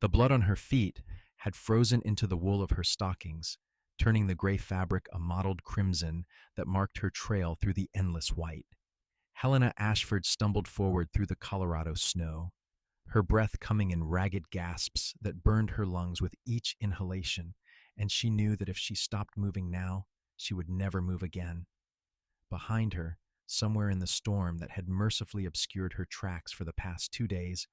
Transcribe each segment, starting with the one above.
The blood on her feet had frozen into the wool of her stockings, turning the gray fabric a mottled crimson that marked her trail through the endless white. Helena Ashford stumbled forward through the Colorado snow, her breath coming in ragged gasps that burned her lungs with each inhalation, and she knew that if she stopped moving now, she would never move again. Behind her, somewhere in the storm that had mercifully obscured her tracks for the past 2 days,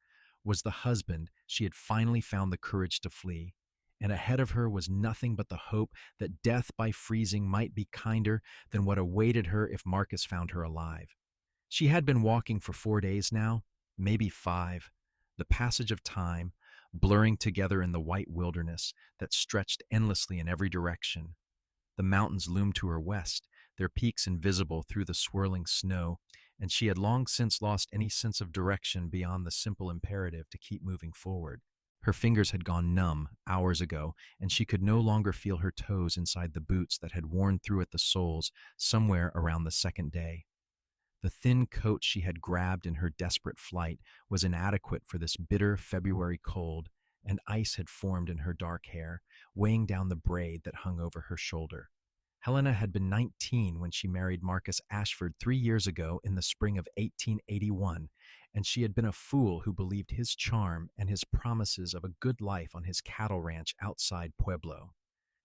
was the husband she had finally found the courage to flee. And ahead of her was nothing but the hope that death by freezing might be kinder than what awaited her if Marcus found her alive. She had been walking for 4 days now, maybe 5, the passage of time blurring together in the white wilderness that stretched endlessly in every direction. The mountains loomed to her west, their peaks invisible through the swirling snow, and she had long since lost any sense of direction beyond the simple imperative to keep moving forward. Her fingers had gone numb hours ago, and she could no longer feel her toes inside the boots that had worn through at the soles somewhere around the second day. The thin coat she had grabbed in her desperate flight was inadequate for this bitter February cold, and ice had formed in her dark hair, weighing down the braid that hung over her shoulder. Helena had been 19 when she married Marcus Ashford 3 years ago in the spring of 1881, and she had been a fool who believed his charm and his promises of a good life on his cattle ranch outside Pueblo.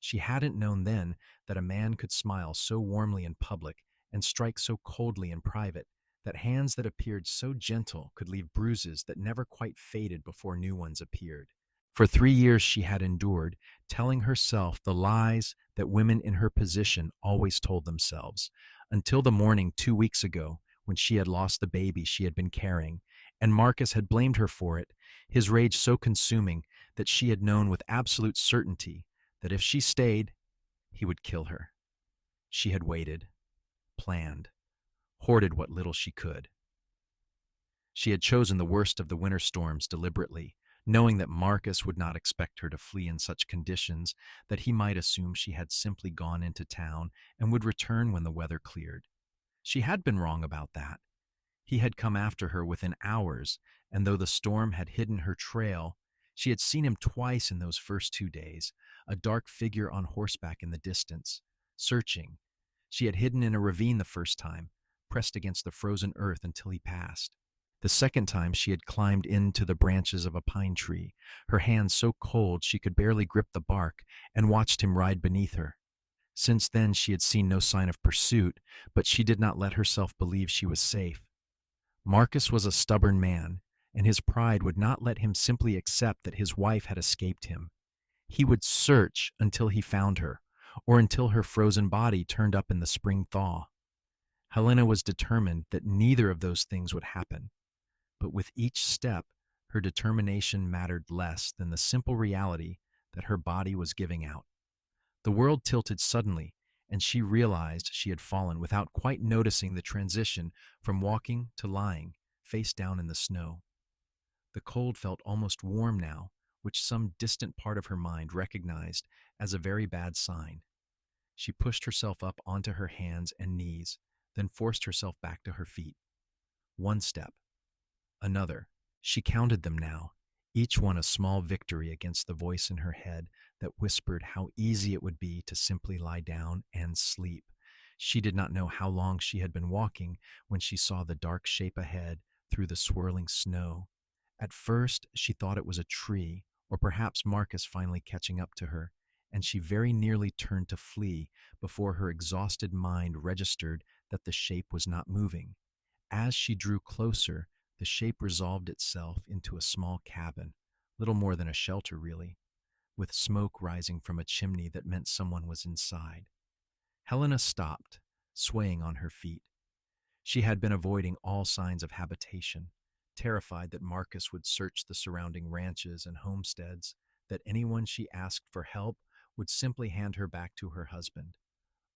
She hadn't known then that a man could smile so warmly in public and strike so coldly in private, that hands that appeared so gentle could leave bruises that never quite faded before new ones appeared. For 3 years she had endured, telling herself the lies that women in her position always told themselves, until the morning 2 weeks ago when she had lost the baby she had been carrying, and Marcus had blamed her for it, his rage so consuming that she had known with absolute certainty that if she stayed, he would kill her. She had waited, planned, hoarded what little she could. She had chosen the worst of the winter storms deliberately, knowing that Marcus would not expect her to flee in such conditions, that he might assume she had simply gone into town and would return when the weather cleared. She had been wrong about that. He had come after her within hours, and though the storm had hidden her trail, she had seen him twice in those first 2 days, a dark figure on horseback in the distance, searching. She had hidden in a ravine the first time, pressed against the frozen earth until he passed. The second time she had climbed into the branches of a pine tree, her hands so cold she could barely grip the bark, and watched him ride beneath her. Since then she had seen no sign of pursuit, but she did not let herself believe she was safe. Marcus was a stubborn man, and his pride would not let him simply accept that his wife had escaped him. He would search until he found her, or until her frozen body turned up in the spring thaw. Helena was determined that neither of those things would happen, but with each step, her determination mattered less than the simple reality that her body was giving out. The world tilted suddenly, and she realized she had fallen without quite noticing the transition from walking to lying, face down in the snow. The cold felt almost warm now, which some distant part of her mind recognized as a very bad sign. She pushed herself up onto her hands and knees, then forced herself back to her feet. One step, another. She counted them now, each one a small victory against the voice in her head that whispered how easy it would be to simply lie down and sleep. She did not know how long she had been walking when she saw the dark shape ahead through the swirling snow. At first, she thought it was a tree, or perhaps Marcus finally catching up to her, and she very nearly turned to flee before her exhausted mind registered that the shape was not moving. As she drew closer, the shape resolved itself into a small cabin, little more than a shelter really, with smoke rising from a chimney that meant someone was inside. Helena stopped, swaying on her feet. She had been avoiding all signs of habitation, terrified that Marcus would search the surrounding ranches and homesteads, that anyone she asked for help would simply hand her back to her husband.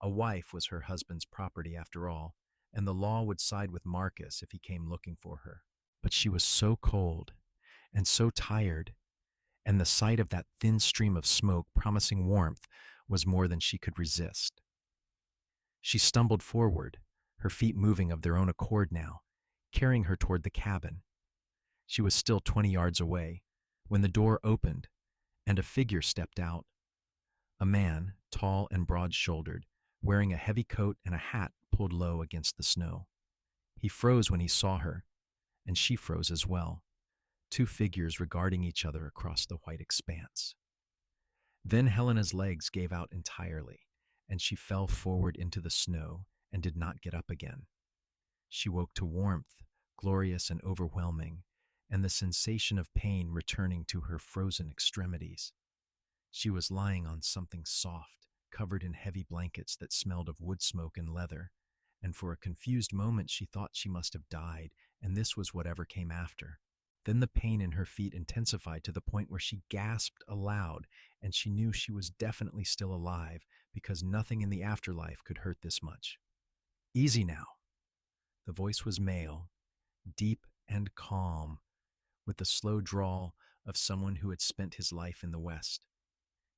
A wife was her husband's property after all, and the law would side with Marcus if he came looking for her. But she was so cold and so tired, and the sight of that thin stream of smoke promising warmth was more than she could resist. She stumbled forward, her feet moving of their own accord now, carrying her toward the cabin. She was still 20 yards away, when the door opened and a figure stepped out. A man, tall and broad-shouldered, wearing a heavy coat and a hat pulled low against the snow. He froze when he saw her, and she froze as well, two figures regarding each other across the white expanse. Then Helena's legs gave out entirely, and she fell forward into the snow and did not get up again. She woke to warmth, glorious and overwhelming, and the sensation of pain returning to her frozen extremities. She was lying on something soft, covered in heavy blankets that smelled of wood smoke and leather, and for a confused moment she thought she must have died, and this was whatever came after. Then the pain in her feet intensified to the point where she gasped aloud, and she knew she was definitely still alive because nothing in the afterlife could hurt this much. Easy now. The voice was male, deep and calm, with the slow drawl of someone who had spent his life in the West.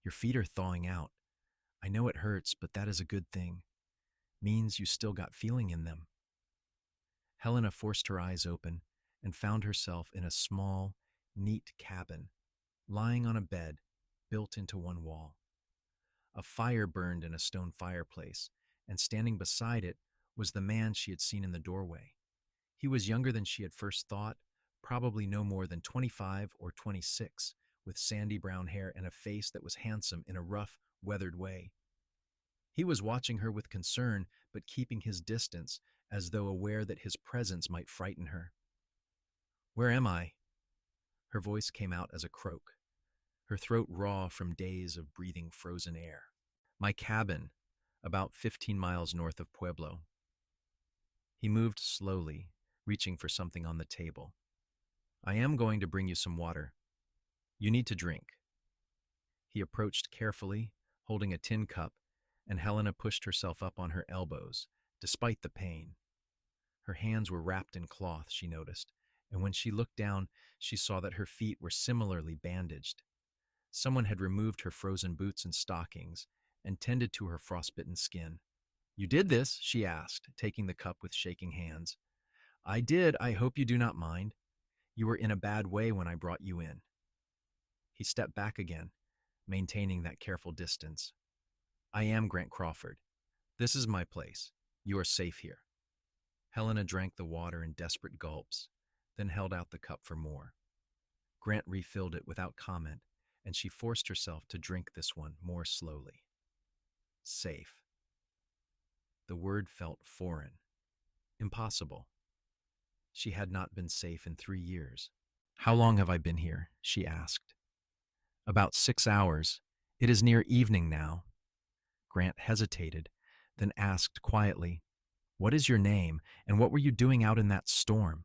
Your feet are thawing out. I know it hurts, but that is a good thing. Means you still got feeling in them. Helena forced her eyes open and found herself in a small, neat cabin, lying on a bed built into one wall. A fire burned in a stone fireplace, and standing beside it was the man she had seen in the doorway. He was younger than she had first thought, probably no more than 25 or 26, with sandy brown hair and a face that was handsome in a rough, weathered way. He was watching her with concern, but keeping his distance, as though aware that his presence might frighten her. "Where am I?" Her voice came out as a croak, her throat raw from days of breathing frozen air. "My cabin, about 15 miles north of Pueblo." He moved slowly, reaching for something on the table. "I am going to bring you some water. You need to drink." He approached carefully, holding a tin cup, and Helena pushed herself up on her elbows, despite the pain. Her hands were wrapped in cloth, she noticed, and when she looked down, she saw that her feet were similarly bandaged. Someone had removed her frozen boots and stockings and tended to her frostbitten skin. "You did this?" she asked, taking the cup with shaking hands. "I did. I hope you do not mind. You were in a bad way when I brought you in." He stepped back again, maintaining that careful distance. "I am Grant Crawford. This is my place. You are safe here." Helena drank the water in desperate gulps, then held out the cup for more. Grant refilled it without comment, and she forced herself to drink this one more slowly. Safe. The word felt foreign. Impossible. She had not been safe in 3 years. "How long have I been here?" she asked. "About 6 hours. It is near evening now." Grant hesitated, then asked quietly, "What is your name, and what were you doing out in that storm?"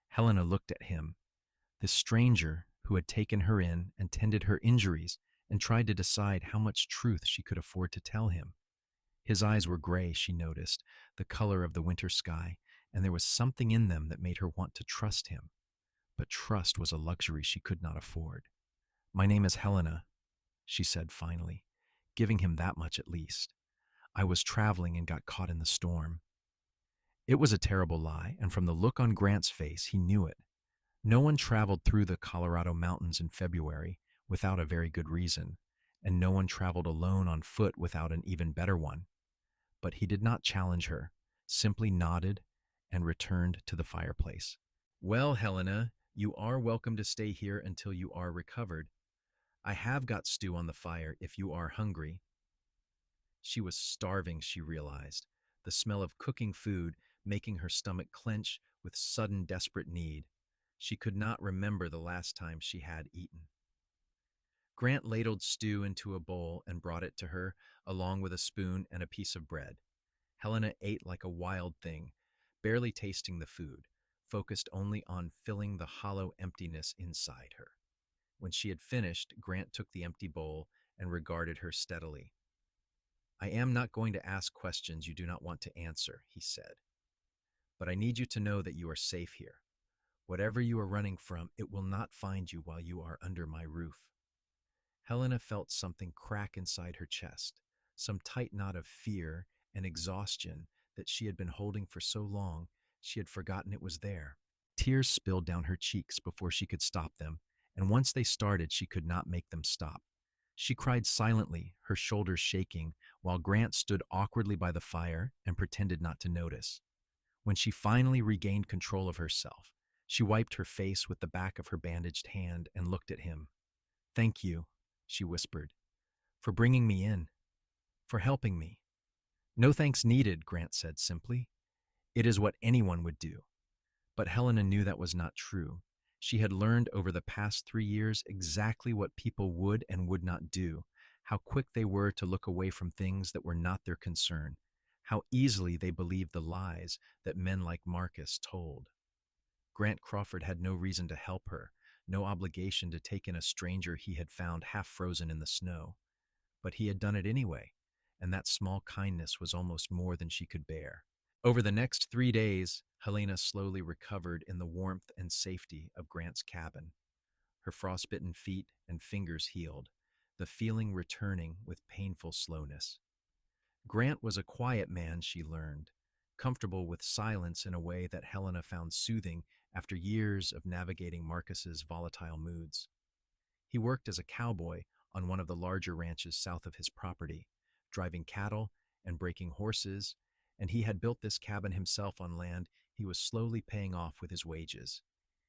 Helena looked at him, this stranger who had taken her in and tended her injuries, and tried to decide how much truth she could afford to tell him. His eyes were gray, she noticed, the color of the winter sky, and there was something in them that made her want to trust him. But trust was a luxury she could not afford. "My name is Helena," she said finally, giving him that much at least. "I was traveling and got caught in the storm." It was a terrible lie, and from the look on Grant's face, he knew it. No one traveled through the Colorado mountains in February without a very good reason, and no one traveled alone on foot without an even better one. But he did not challenge her, simply nodded and returned to the fireplace. "Well, Helena, you are welcome to stay here until you are recovered. I have got stew on the fire if you are hungry." She was starving, she realized, the smell of cooking food making her stomach clench with sudden desperate need. She could not remember the last time she had eaten. Grant ladled stew into a bowl and brought it to her, along with a spoon and a piece of bread. Helena ate like a wild thing, barely tasting the food, focused only on filling the hollow emptiness inside her. When she had finished, Grant took the empty bowl and regarded her steadily. "I am not going to ask questions you do not want to answer," he said. "But I need you to know that you are safe here. Whatever you are running from, it will not find you while you are under my roof." Helena felt something crack inside her chest, some tight knot of fear and exhaustion that she had been holding for so long she had forgotten it was there. Tears spilled down her cheeks before she could stop them, and once they started, she could not make them stop. She cried silently, her shoulders shaking, while Grant stood awkwardly by the fire and pretended not to notice. When she finally regained control of herself, she wiped her face with the back of her bandaged hand and looked at him. "Thank you," she whispered, "for bringing me in, for helping me." "No thanks needed," Grant said simply. "It is what anyone would do." But Helena knew that was not true. She had learned over the past 3 years exactly what people would and would not do, how quick they were to look away from things that were not their concern, how easily they believed the lies that men like Marcus told. Grant Crawford had no reason to help her, no obligation to take in a stranger he had found half frozen in the snow. But he had done it anyway, and that small kindness was almost more than she could bear. Over the next 3 days, Helena slowly recovered in the warmth and safety of Grant's cabin. Her frostbitten feet and fingers healed, the feeling returning with painful slowness. Grant was a quiet man, she learned, comfortable with silence in a way that Helena found soothing after years of navigating Marcus's volatile moods. He worked as a cowboy on one of the larger ranches south of his property, driving cattle and breaking horses, and he had built this cabin himself on land he was slowly paying off with his wages.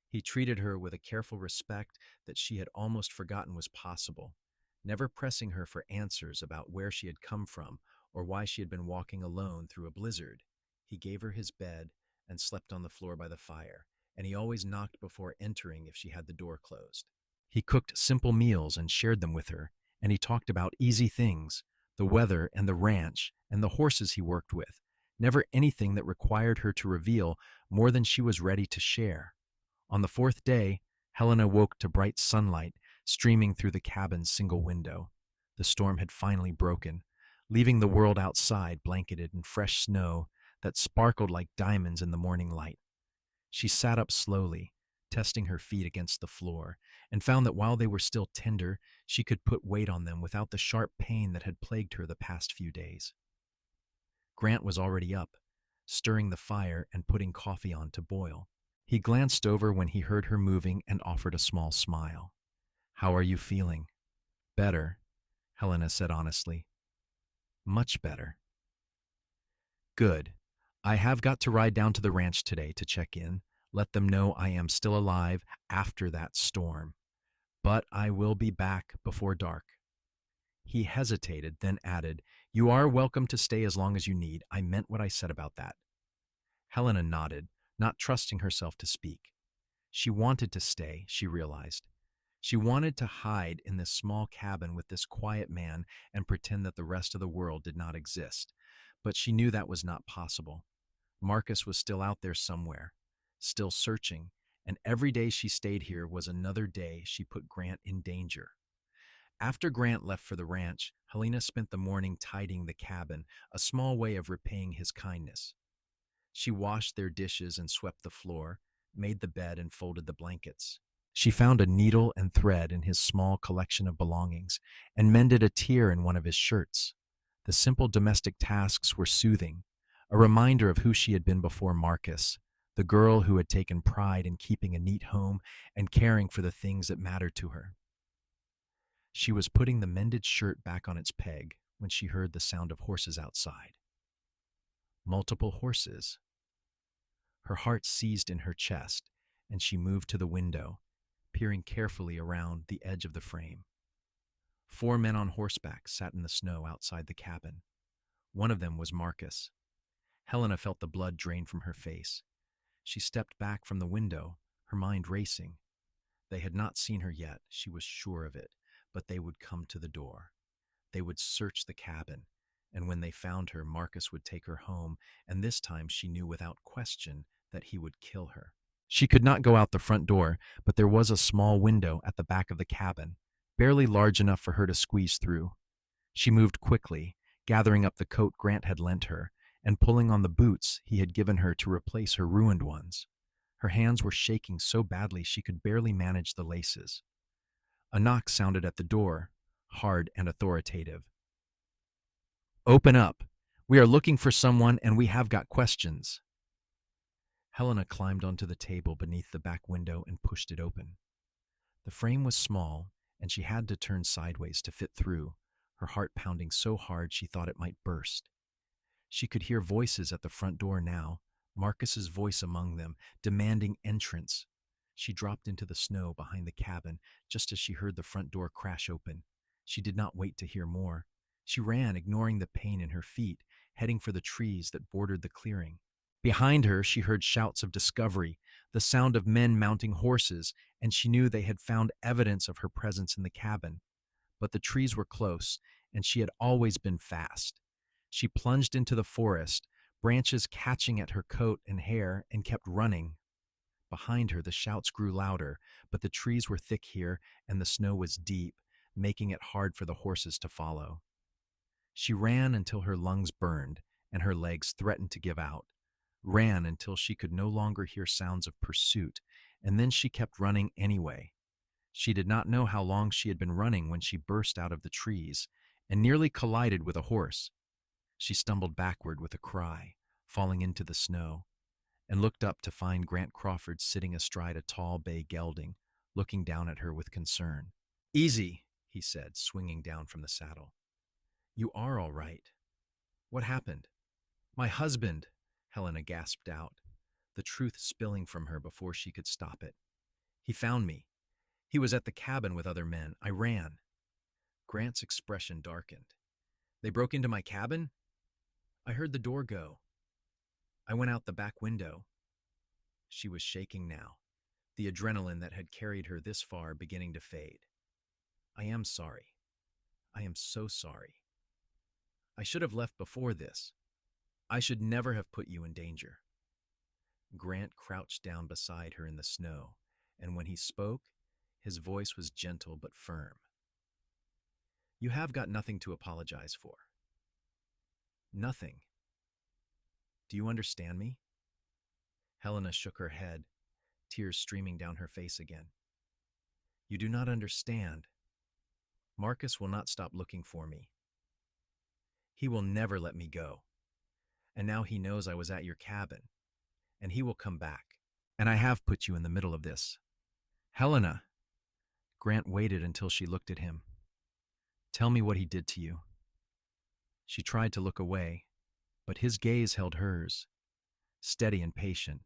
He treated her with a careful respect that she had almost forgotten was possible, never pressing her for answers about where she had come from or why she had been walking alone through a blizzard. He gave her his bed and slept on the floor by the fire, and he always knocked before entering if she had the door closed. He cooked simple meals and shared them with her, and he talked about easy things, the weather and the ranch and the horses he worked with, never anything that required her to reveal more than she was ready to share. On the fourth day, Helena woke to bright sunlight streaming through the cabin's single window. The storm had finally broken, leaving the world outside blanketed in fresh snow that sparkled like diamonds in the morning light. She sat up slowly, testing her feet against the floor, and found that while they were still tender, she could put weight on them without the sharp pain that had plagued her the past few days. Grant was already up, stirring the fire and putting coffee on to boil. He glanced over when he heard her moving and offered a small smile. "How are you feeling?" "Better," Helena said honestly. "Much better." "Good. I have got to ride down to the ranch today to check in, let them know I am still alive after that storm. But I will be back before dark." He hesitated, then added, "You are welcome to stay as long as you need. I meant what I said about that." Helena nodded, not trusting herself to speak. She wanted to stay, she realized. She wanted to hide in this small cabin with this quiet man and pretend that the rest of the world did not exist. But she knew that was not possible. Marcus was still out there somewhere, still searching, and every day she stayed here was another day she put Grant in danger. After Grant left for the ranch, Helena spent the morning tidying the cabin, a small way of repaying his kindness. She washed their dishes and swept the floor, made the bed and folded the blankets. She found a needle and thread in his small collection of belongings and mended a tear in one of his shirts. The simple domestic tasks were soothing, a reminder of who she had been before Marcus, the girl who had taken pride in keeping a neat home and caring for the things that mattered to her. She was putting the mended shirt back on its peg when she heard the sound of horses outside. Multiple horses. Her heart seized in her chest, and she moved to the window, peering carefully around the edge of the frame. 4 men on horseback sat in the snow outside the cabin. One of them was Marcus. Helena felt the blood drain from her face. She stepped back from the window, her mind racing. They had not seen her yet, she was sure of it, but they would come to the door. They would search the cabin, and when they found her, Marcus would take her home, and this time she knew without question that he would kill her. She could not go out the front door, but there was a small window at the back of the cabin, barely large enough for her to squeeze through. She moved quickly, gathering up the coat Grant had lent her, and pulling on the boots he had given her to replace her ruined ones. Her hands were shaking so badly she could barely manage the laces. A knock sounded at the door, hard and authoritative. "Open up. We are looking for someone and we have got questions." Helena climbed onto the table beneath the back window and pushed it open. The frame was small, and she had to turn sideways to fit through, her heart pounding so hard she thought it might burst. She could hear voices at the front door now, Marcus's voice among them, demanding entrance. She dropped into the snow behind the cabin just as she heard the front door crash open. She did not wait to hear more. She ran, ignoring the pain in her feet, heading for the trees that bordered the clearing. Behind her, she heard shouts of discovery, the sound of men mounting horses, and she knew they had found evidence of her presence in the cabin. But the trees were close, and she had always been fast. She plunged into the forest, branches catching at her coat and hair, and kept running. Behind her, the shouts grew louder, but the trees were thick here, and the snow was deep, making it hard for the horses to follow. She ran until her lungs burned, and her legs threatened to give out. Ran until she could no longer hear sounds of pursuit, and then she kept running anyway. She did not know how long she had been running when she burst out of the trees and nearly collided with a horse. She stumbled backward with a cry, falling into the snow, and looked up to find Grant Crawford sitting astride a tall bay gelding, looking down at her with concern. "Easy," he said, swinging down from the saddle. "You are all right. What happened?" "My husband," Helena gasped out, the truth spilling from her before she could stop it. "He found me. He was at the cabin with other men. I ran." Grant's expression darkened. "They broke into my cabin?" "I heard the door go. I went out the back window." She was shaking now, the adrenaline that had carried her this far beginning to fade. "I am sorry. I am so sorry. I should have left before this. I should never have put you in danger." Grant crouched down beside her in the snow, and when he spoke, his voice was gentle but firm. "You have got nothing to apologize for. Nothing. Do you understand me?" Helena shook her head, tears streaming down her face again. "You do not understand. Marcus will not stop looking for me. He will never let me go. And now he knows I was at your cabin, and he will come back. And I have put you in the middle of this." "Helena!" Grant waited until she looked at him. "Tell me what he did to you." She tried to look away, but his gaze held hers, steady and patient.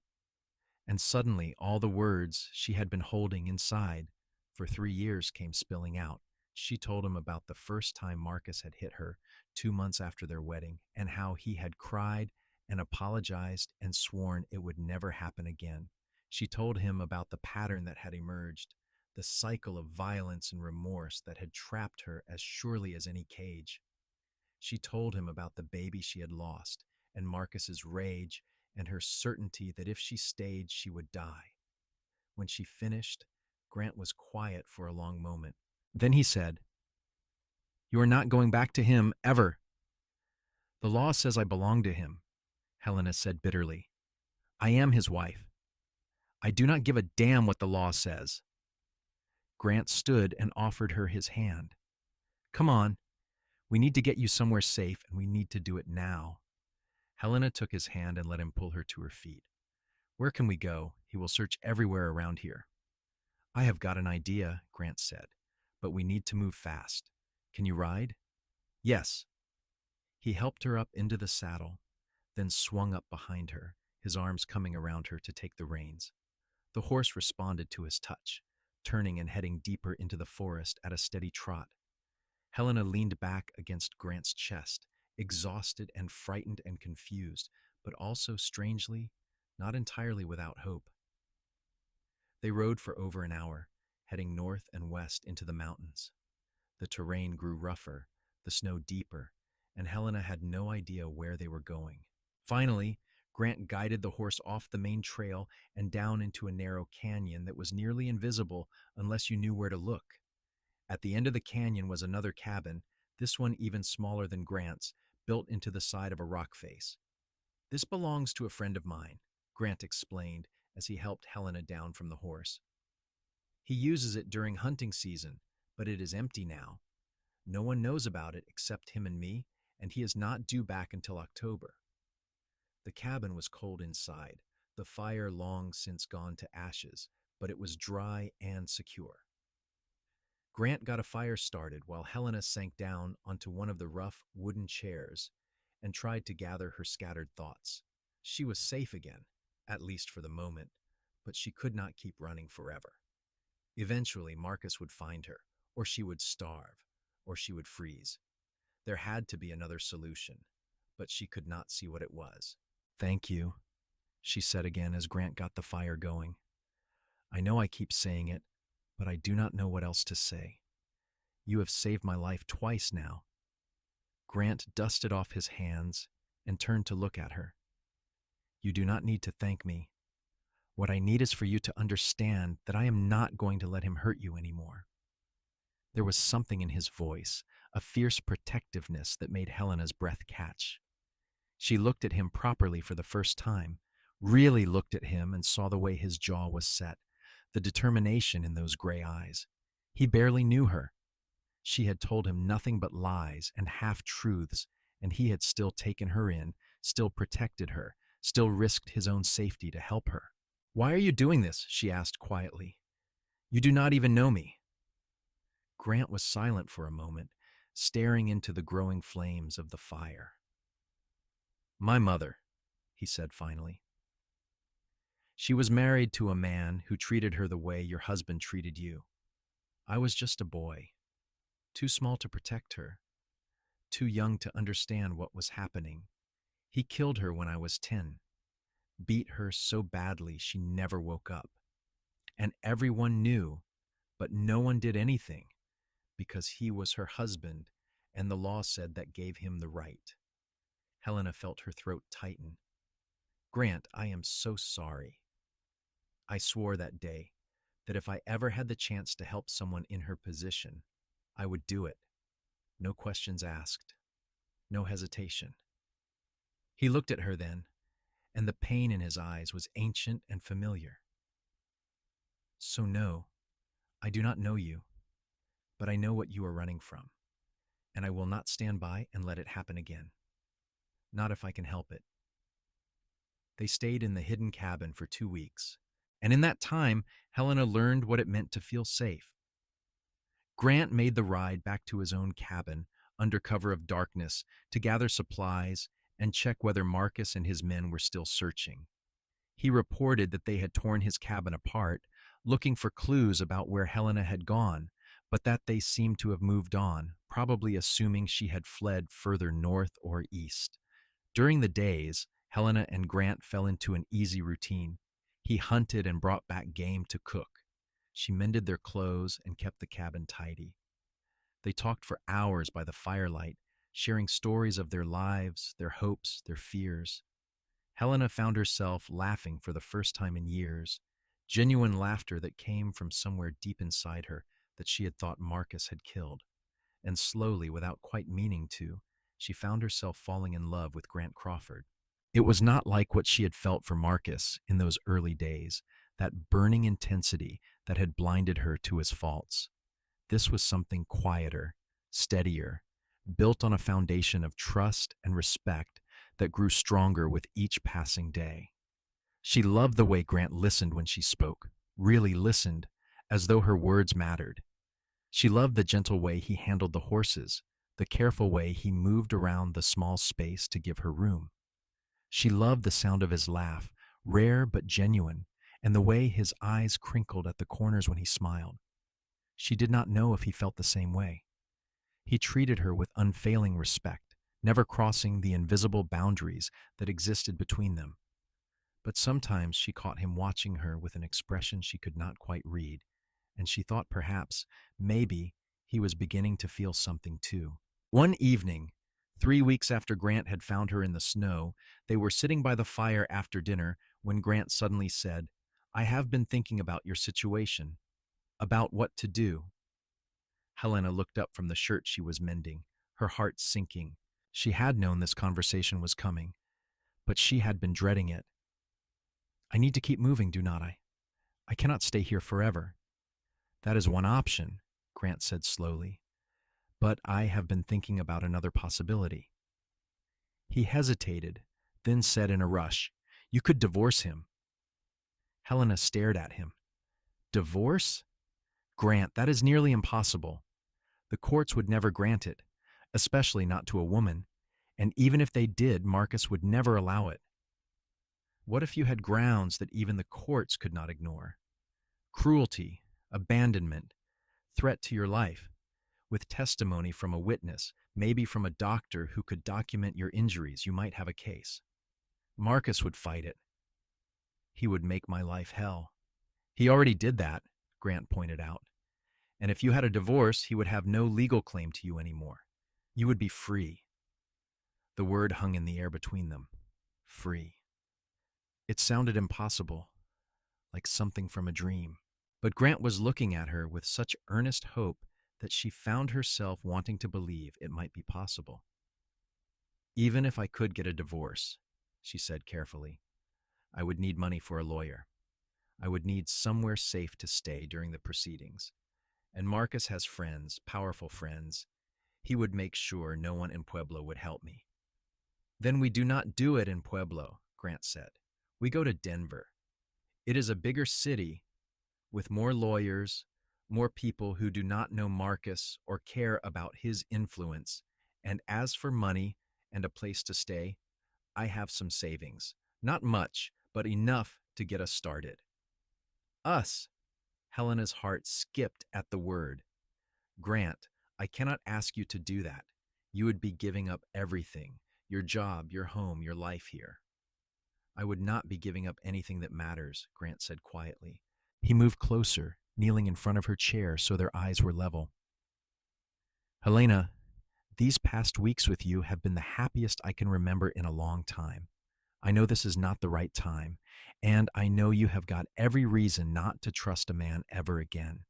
And suddenly all the words she had been holding inside for 3 years came spilling out. She told him about the first time Marcus had hit her 2 months after their wedding, and how he had cried and apologized and sworn it would never happen again. She told him about the pattern that had emerged, the cycle of violence and remorse that had trapped her as surely as any cage. She told him about the baby she had lost, and Marcus's rage, and her certainty that if she stayed, she would die. When she finished, Grant was quiet for a long moment. Then he said, "You are not going back to him, ever." "The law says I belong to him," Helena said bitterly. "I am his wife. I do not give a damn what the law says." Grant stood and offered her his hand. "Come on. We need to get you somewhere safe, and we need to do it now." Helena took his hand and let him pull her to her feet. "Where can we go? He will search everywhere around here." "I have got an idea," Grant said, "but we need to move fast. Can you ride?" "Yes." He helped her up into the saddle, then swung up behind her, his arms coming around her to take the reins. The horse responded to his touch, turning and heading deeper into the forest at a steady trot. Helena leaned back against Grant's chest, exhausted and frightened and confused, but also, strangely, not entirely without hope. They rode for over an hour, heading north and west into the mountains. The terrain grew rougher, the snow deeper, and Helena had no idea where they were going. Finally, Grant guided the horse off the main trail and down into a narrow canyon that was nearly invisible unless you knew where to look. At the end of the canyon was another cabin, this one even smaller than Grant's, built into the side of a rock face. "This belongs to a friend of mine," Grant explained as he helped Helena down from the horse. "He uses it during hunting season, but it is empty now. No one knows about it except him and me, and he is not due back until October." The cabin was cold inside, the fire long since gone to ashes, but it was dry and secure. Grant got a fire started while Helena sank down onto one of the rough wooden chairs and tried to gather her scattered thoughts. She was safe again, at least for the moment, but she could not keep running forever. Eventually, Marcus would find her, or she would starve, or she would freeze. There had to be another solution, but she could not see what it was. "Thank you," she said again as Grant got the fire going. "I know I keep saying it, but I do not know what else to say. You have saved my life twice now." Grant dusted off his hands and turned to look at her. "You do not need to thank me. What I need is for you to understand that I am not going to let him hurt you anymore." There was something in his voice, a fierce protectiveness that made Helena's breath catch. She looked at him properly for the first time, really looked at him and saw the way his jaw was set, the determination in those gray eyes. He barely knew her. She had told him nothing but lies and half-truths, and he had still taken her in, still protected her, still risked his own safety to help her. "Why are you doing this?" she asked quietly. "You do not even know me." Grant was silent for a moment, staring into the growing flames of the fire. "My mother," he said finally. "She was married to a man who treated her the way your husband treated you. I was just a boy, too small to protect her, too young to understand what was happening. He killed her when I was 10, beat her so badly she never woke up. And everyone knew, but no one did anything, because he was her husband, and the law said that gave him the right." Helena felt her throat tighten. "Grant, I am so sorry. I swore that day that if I ever had the chance to help someone in her position, I would do it. No questions asked. No hesitation." He looked at her then, and the pain in his eyes was ancient and familiar. "So no, I do not know you, but I know what you are running from, and I will not stand by and let it happen again. Not if I can help it." They stayed in the hidden cabin for 2 weeks, and in that time, Helena learned what it meant to feel safe. Grant made the ride back to his own cabin under cover of darkness to gather supplies and check whether Marcus and his men were still searching. He reported that they had torn his cabin apart, looking for clues about where Helena had gone, but that they seemed to have moved on, probably assuming she had fled further north or east. During the days, Helena and Grant fell into an easy routine. He hunted and brought back game to cook. She mended their clothes and kept the cabin tidy. They talked for hours by the firelight, sharing stories of their lives, their hopes, their fears. Helena found herself laughing for the first time in years, genuine laughter that came from somewhere deep inside her that she had thought Marcus had killed. And slowly, without quite meaning to, she found herself falling in love with Grant Crawford. It was not like what she had felt for Marcus in those early days, that burning intensity that had blinded her to his faults. This was something quieter, steadier, built on a foundation of trust and respect that grew stronger with each passing day. She loved the way Grant listened when she spoke, really listened, as though her words mattered. She loved the gentle way he handled the horses, the careful way he moved around the small space to give her room. She loved the sound of his laugh, rare but genuine, and the way his eyes crinkled at the corners when he smiled. She did not know if he felt the same way. He treated her with unfailing respect, never crossing the invisible boundaries that existed between them. But sometimes she caught him watching her with an expression she could not quite read, and she thought perhaps, maybe, he was beginning to feel something too. One evening, 3 weeks after Grant had found her in the snow, they were sitting by the fire after dinner when Grant suddenly said, "I have been thinking about your situation, about what to do." Helena looked up from the shirt she was mending, her heart sinking. She had known this conversation was coming, but she had been dreading it. "I need to keep moving, do not I? I cannot stay here forever." "That is one option," Grant said slowly, "but I have been thinking about another possibility." He hesitated, then said in a rush, "You could divorce him." Helena stared at him. "Divorce?" Grant, that is nearly impossible. The courts would never grant it, especially not to a woman, and even if they did, Marcus would never allow it. What if you had grounds that even the courts could not ignore? Cruelty, abandonment, threat to your life, with testimony from a witness, maybe from a doctor who could document your injuries, you might have a case. Marcus would fight it. He would make my life hell. He already did that, Grant pointed out. And if you had a divorce, he would have no legal claim to you anymore. You would be free. The word hung in the air between them. Free. It sounded impossible, like something from a dream. But Grant was looking at her with such earnest hope that she found herself wanting to believe it might be possible. Even if I could get a divorce, she said carefully, I would need money for a lawyer. I would need somewhere safe to stay during the proceedings. And Marcus has friends, powerful friends. He would make sure no one in Pueblo would help me. Then we do not do it in Pueblo, Grant said. We go to Denver. It is a bigger city with more lawyers, more people who do not know Marcus or care about his influence. And as for money and a place to stay, I have some savings. Not much, but enough to get us started. Us! Helena's heart skipped at the word. Grant, I cannot ask you to do that. You would be giving up everything, your job, your home, your life here. I would not be giving up anything that matters, Grant said quietly. He moved closer, kneeling in front of her chair so their eyes were level. Helena, these past weeks with you have been the happiest I can remember in a long time. I know this is not the right time, and I know you have got every reason not to trust a man ever again.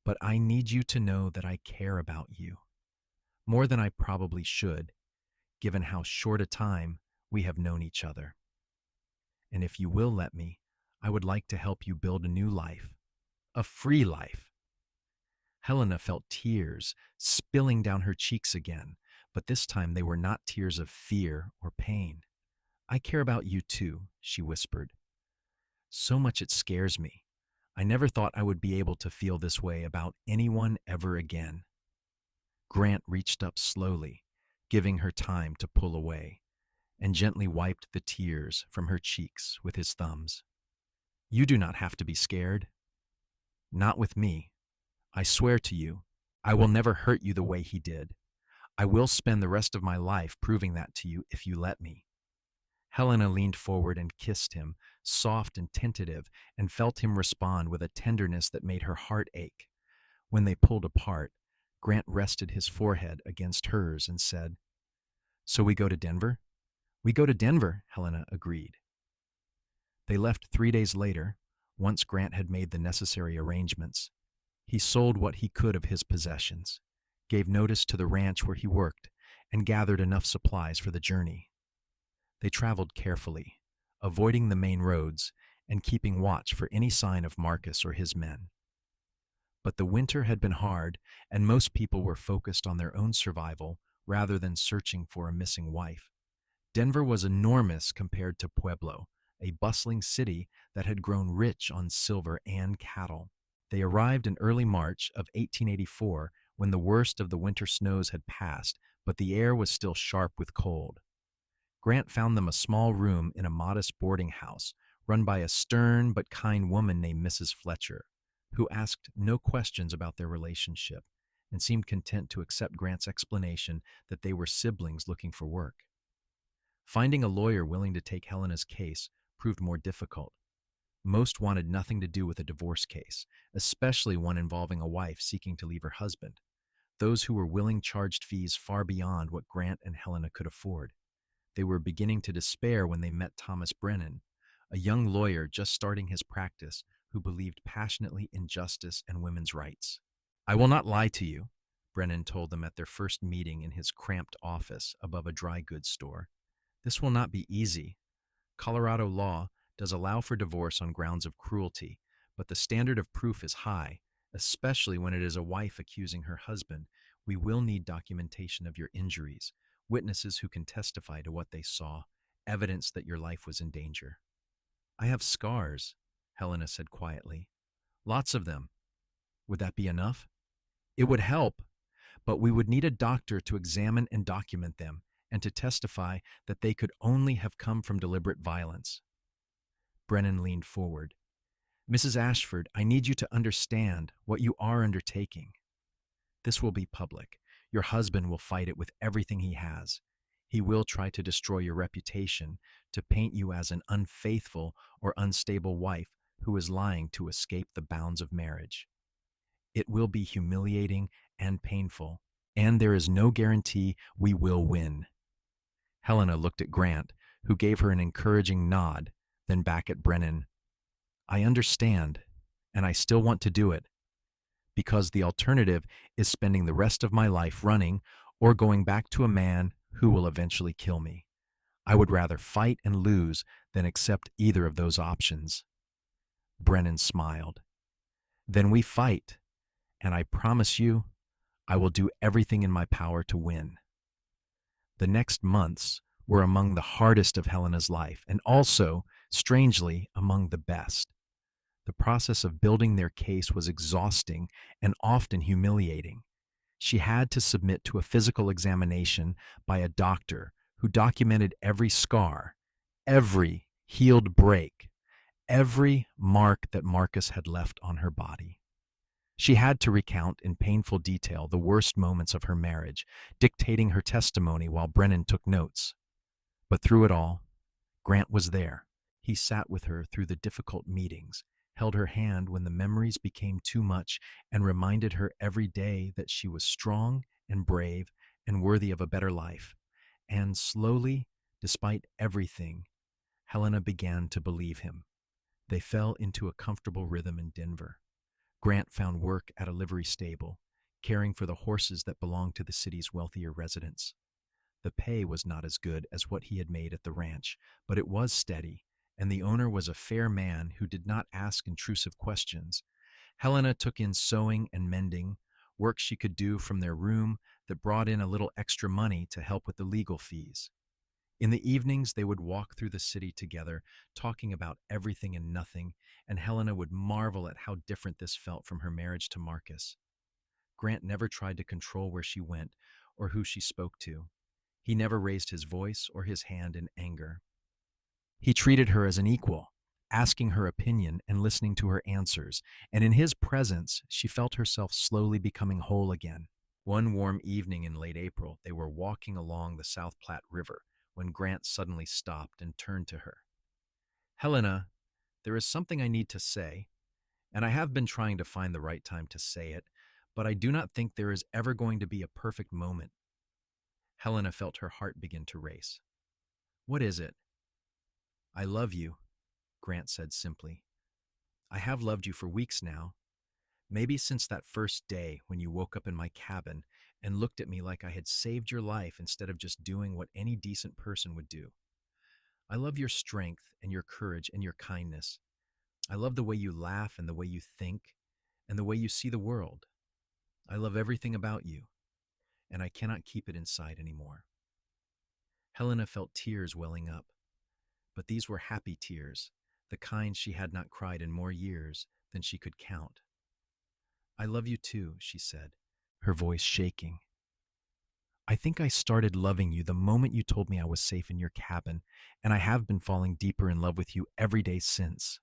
But I need you to know that I care about you, more than I probably should, given how short a time we have known each other. And if you will let me, I would like to help you build a new life, a free life. Helena felt tears spilling down her cheeks again, but this time they were not tears of fear or pain. I care about you too, she whispered. So much it scares me. I never thought I would be able to feel this way about anyone ever again. Grant reached up slowly, giving her time to pull away, and gently wiped the tears from her cheeks with his thumbs. You do not have to be scared. Not with me. I swear to you, I will never hurt you the way he did. I will spend the rest of my life proving that to you if you let me. Helena leaned forward and kissed him, soft and tentative, and felt him respond with a tenderness that made her heart ache. When they pulled apart, Grant rested his forehead against hers and said, So we go to Denver? We go to Denver, Helena agreed. They left 3 days later, once Grant had made the necessary arrangements. He sold what he could of his possessions, gave notice to the ranch where he worked, and gathered enough supplies for the journey. They traveled carefully, avoiding the main roads and keeping watch for any sign of Marcus or his men. But the winter had been hard, and most people were focused on their own survival rather than searching for a missing wife. Denver was enormous compared to Pueblo, a bustling city that had grown rich on silver and cattle. They arrived in early March of 1884 when the worst of the winter snows had passed, but the air was still sharp with cold. Grant found them a small room in a modest boarding house run by a stern but kind woman named Mrs. Fletcher, who asked no questions about their relationship and seemed content to accept Grant's explanation that they were siblings looking for work. Finding a lawyer willing to take Helena's case proved more difficult. Most wanted nothing to do with a divorce case, especially one involving a wife seeking to leave her husband. Those who were willing charged fees far beyond what Grant and Helena could afford. They were beginning to despair when they met Thomas Brennan, a young lawyer just starting his practice who believed passionately in justice and women's rights. I will not lie to you, Brennan told them at their first meeting in his cramped office above a dry goods store. This will not be easy. Colorado law does allow for divorce on grounds of cruelty, but the standard of proof is high, especially when it is a wife accusing her husband. We will need documentation of your injuries, witnesses who can testify to what they saw, evidence that your life was in danger. I have scars, Helena said quietly. Lots of them. Would that be enough? It would help, but we would need a doctor to examine and document them and to testify that they could only have come from deliberate violence. Brennan leaned forward. Mrs. Ashford, I need you to understand what you are undertaking. This will be public. Your husband will fight it with everything he has. He will try to destroy your reputation, to paint you as an unfaithful or unstable wife who is lying to escape the bounds of marriage. It will be humiliating and painful, and there is no guarantee we will win. Helena looked at Grant, who gave her an encouraging nod, then back at Brennan. I understand, and I still want to do it, because the alternative is spending the rest of my life running or going back to a man who will eventually kill me. I would rather fight and lose than accept either of those options. Brennan smiled. Then we fight, and I promise you, I will do everything in my power to win. The next months were among the hardest of Helena's life, and also, strangely, among the best. The process of building their case was exhausting and often humiliating. She had to submit to a physical examination by a doctor who documented every scar, every healed break, every mark that Marcus had left on her body. She had to recount in painful detail the worst moments of her marriage, dictating her testimony while Brennan took notes. But through it all, Grant was there. He sat with her through the difficult meetings, held her hand when the memories became too much, and reminded her every day that she was strong and brave and worthy of a better life. And slowly, despite everything, Helena began to believe him. They fell into a comfortable rhythm in Denver. Grant found work at a livery stable, caring for the horses that belonged to the city's wealthier residents. The pay was not as good as what he had made at the ranch, but it was steady, and the owner was a fair man who did not ask intrusive questions. Helena took in sewing and mending, work she could do from their room that brought in a little extra money to help with the legal fees. In the evenings, they would walk through the city together, talking about everything and nothing, and Helena would marvel at how different this felt from her marriage to Marcus. Grant never tried to control where she went or who she spoke to. He never raised his voice or his hand in anger. He treated her as an equal, asking her opinion and listening to her answers, and in his presence, she felt herself slowly becoming whole again. One warm evening in late April, they were walking along the South Platte River when Grant suddenly stopped and turned to her. Helena, there is something I need to say, and I have been trying to find the right time to say it, but I do not think there is ever going to be a perfect moment. Helena felt her heart begin to race. What is it? I love you, Grant said simply. I have loved you for weeks now, maybe since that first day when you woke up in my cabin and looked at me like I had saved your life instead of just doing what any decent person would do. I love your strength and your courage and your kindness. I love the way you laugh and the way you think and the way you see the world. I love everything about you, and I cannot keep it inside anymore. Helena felt tears welling up, but these were happy tears, the kind she had not cried in more years than she could count. I love you too, she said, her voice shaking. I think I started loving you the moment you told me I was safe in your cabin, and I have been falling deeper in love with you every day since.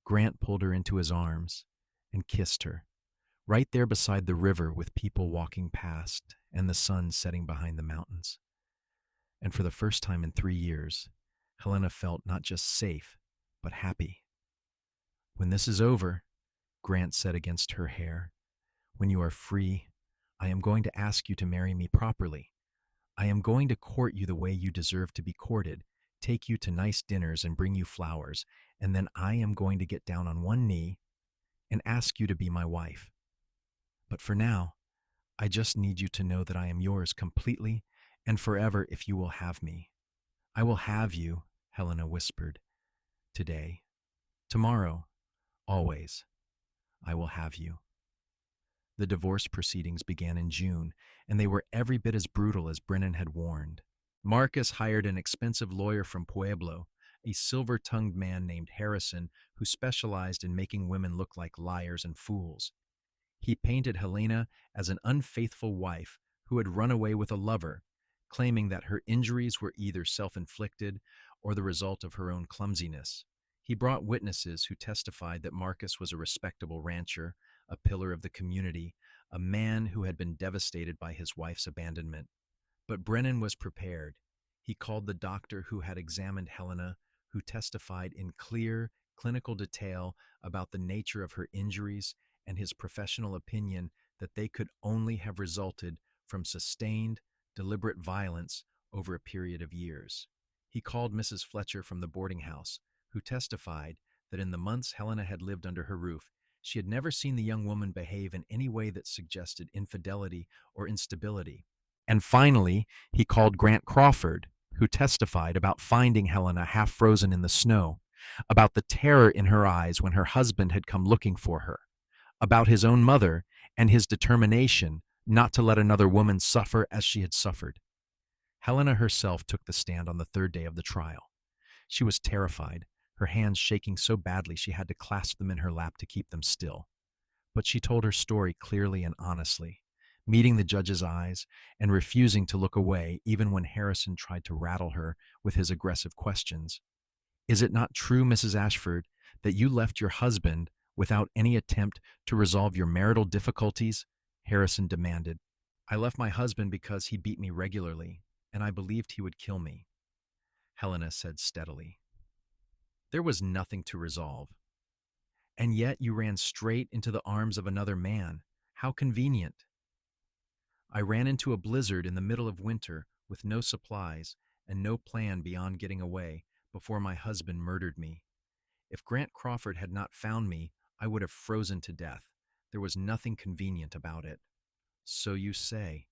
Grant pulled her into his arms and kissed her, right there beside the river with people walking past and the sun setting behind the mountains. And for the first time in 3 years, Helena felt not just safe, but happy. When this is over, Grant said against her hair, when you are free, I am going to ask you to marry me properly. I am going to court you the way you deserve to be courted, take you to nice dinners and bring you flowers, and then I am going to get down on one knee and ask you to be my wife. But for now, I just need you to know that I am yours completely and forever if you will have me. I will have you, Helena whispered. Today, tomorrow, always, I will have you. The divorce proceedings began in June, and they were every bit as brutal as Brennan had warned. Marcus hired an expensive lawyer from Pueblo, a silver-tongued man named Harrison who specialized in making women look like liars and fools. He painted Helena as an unfaithful wife who had run away with a lover, claiming that her injuries were either self-inflicted or the result of her own clumsiness. He brought witnesses who testified that Marcus was a respectable rancher, a pillar of the community, a man who had been devastated by his wife's abandonment. But Brennan was prepared. He called the doctor who had examined Helena, who testified in clear, clinical detail about the nature of her injuries and his professional opinion that they could only have resulted from sustained, deliberate violence over a period of years. He called Mrs. Fletcher from the boarding house, who testified that in the months Helena had lived under her roof, she had never seen the young woman behave in any way that suggested infidelity or instability. And finally, he called Grant Crawford, who testified about finding Helena half frozen in the snow, about the terror in her eyes when her husband had come looking for her, about his own mother and his determination not to let another woman suffer as she had suffered. Helena herself took the stand on the third day of the trial. She was terrified, her hands shaking so badly she had to clasp them in her lap to keep them still. But she told her story clearly and honestly, meeting the judge's eyes and refusing to look away even when Harrison tried to rattle her with his aggressive questions. "Is it not true, Mrs. Ashford, that you left your husband without any attempt to resolve your marital difficulties?" Harrison demanded. "I left my husband because he beat me regularly, and I believed he would kill me," Helena said steadily. "There was nothing to resolve. And yet you ran straight into the arms of another man. How convenient." "I ran into a blizzard in the middle of winter with no supplies and no plan beyond getting away before my husband murdered me. If Grant Crawford had not found me, I would have frozen to death. There was nothing convenient about it." "So you say.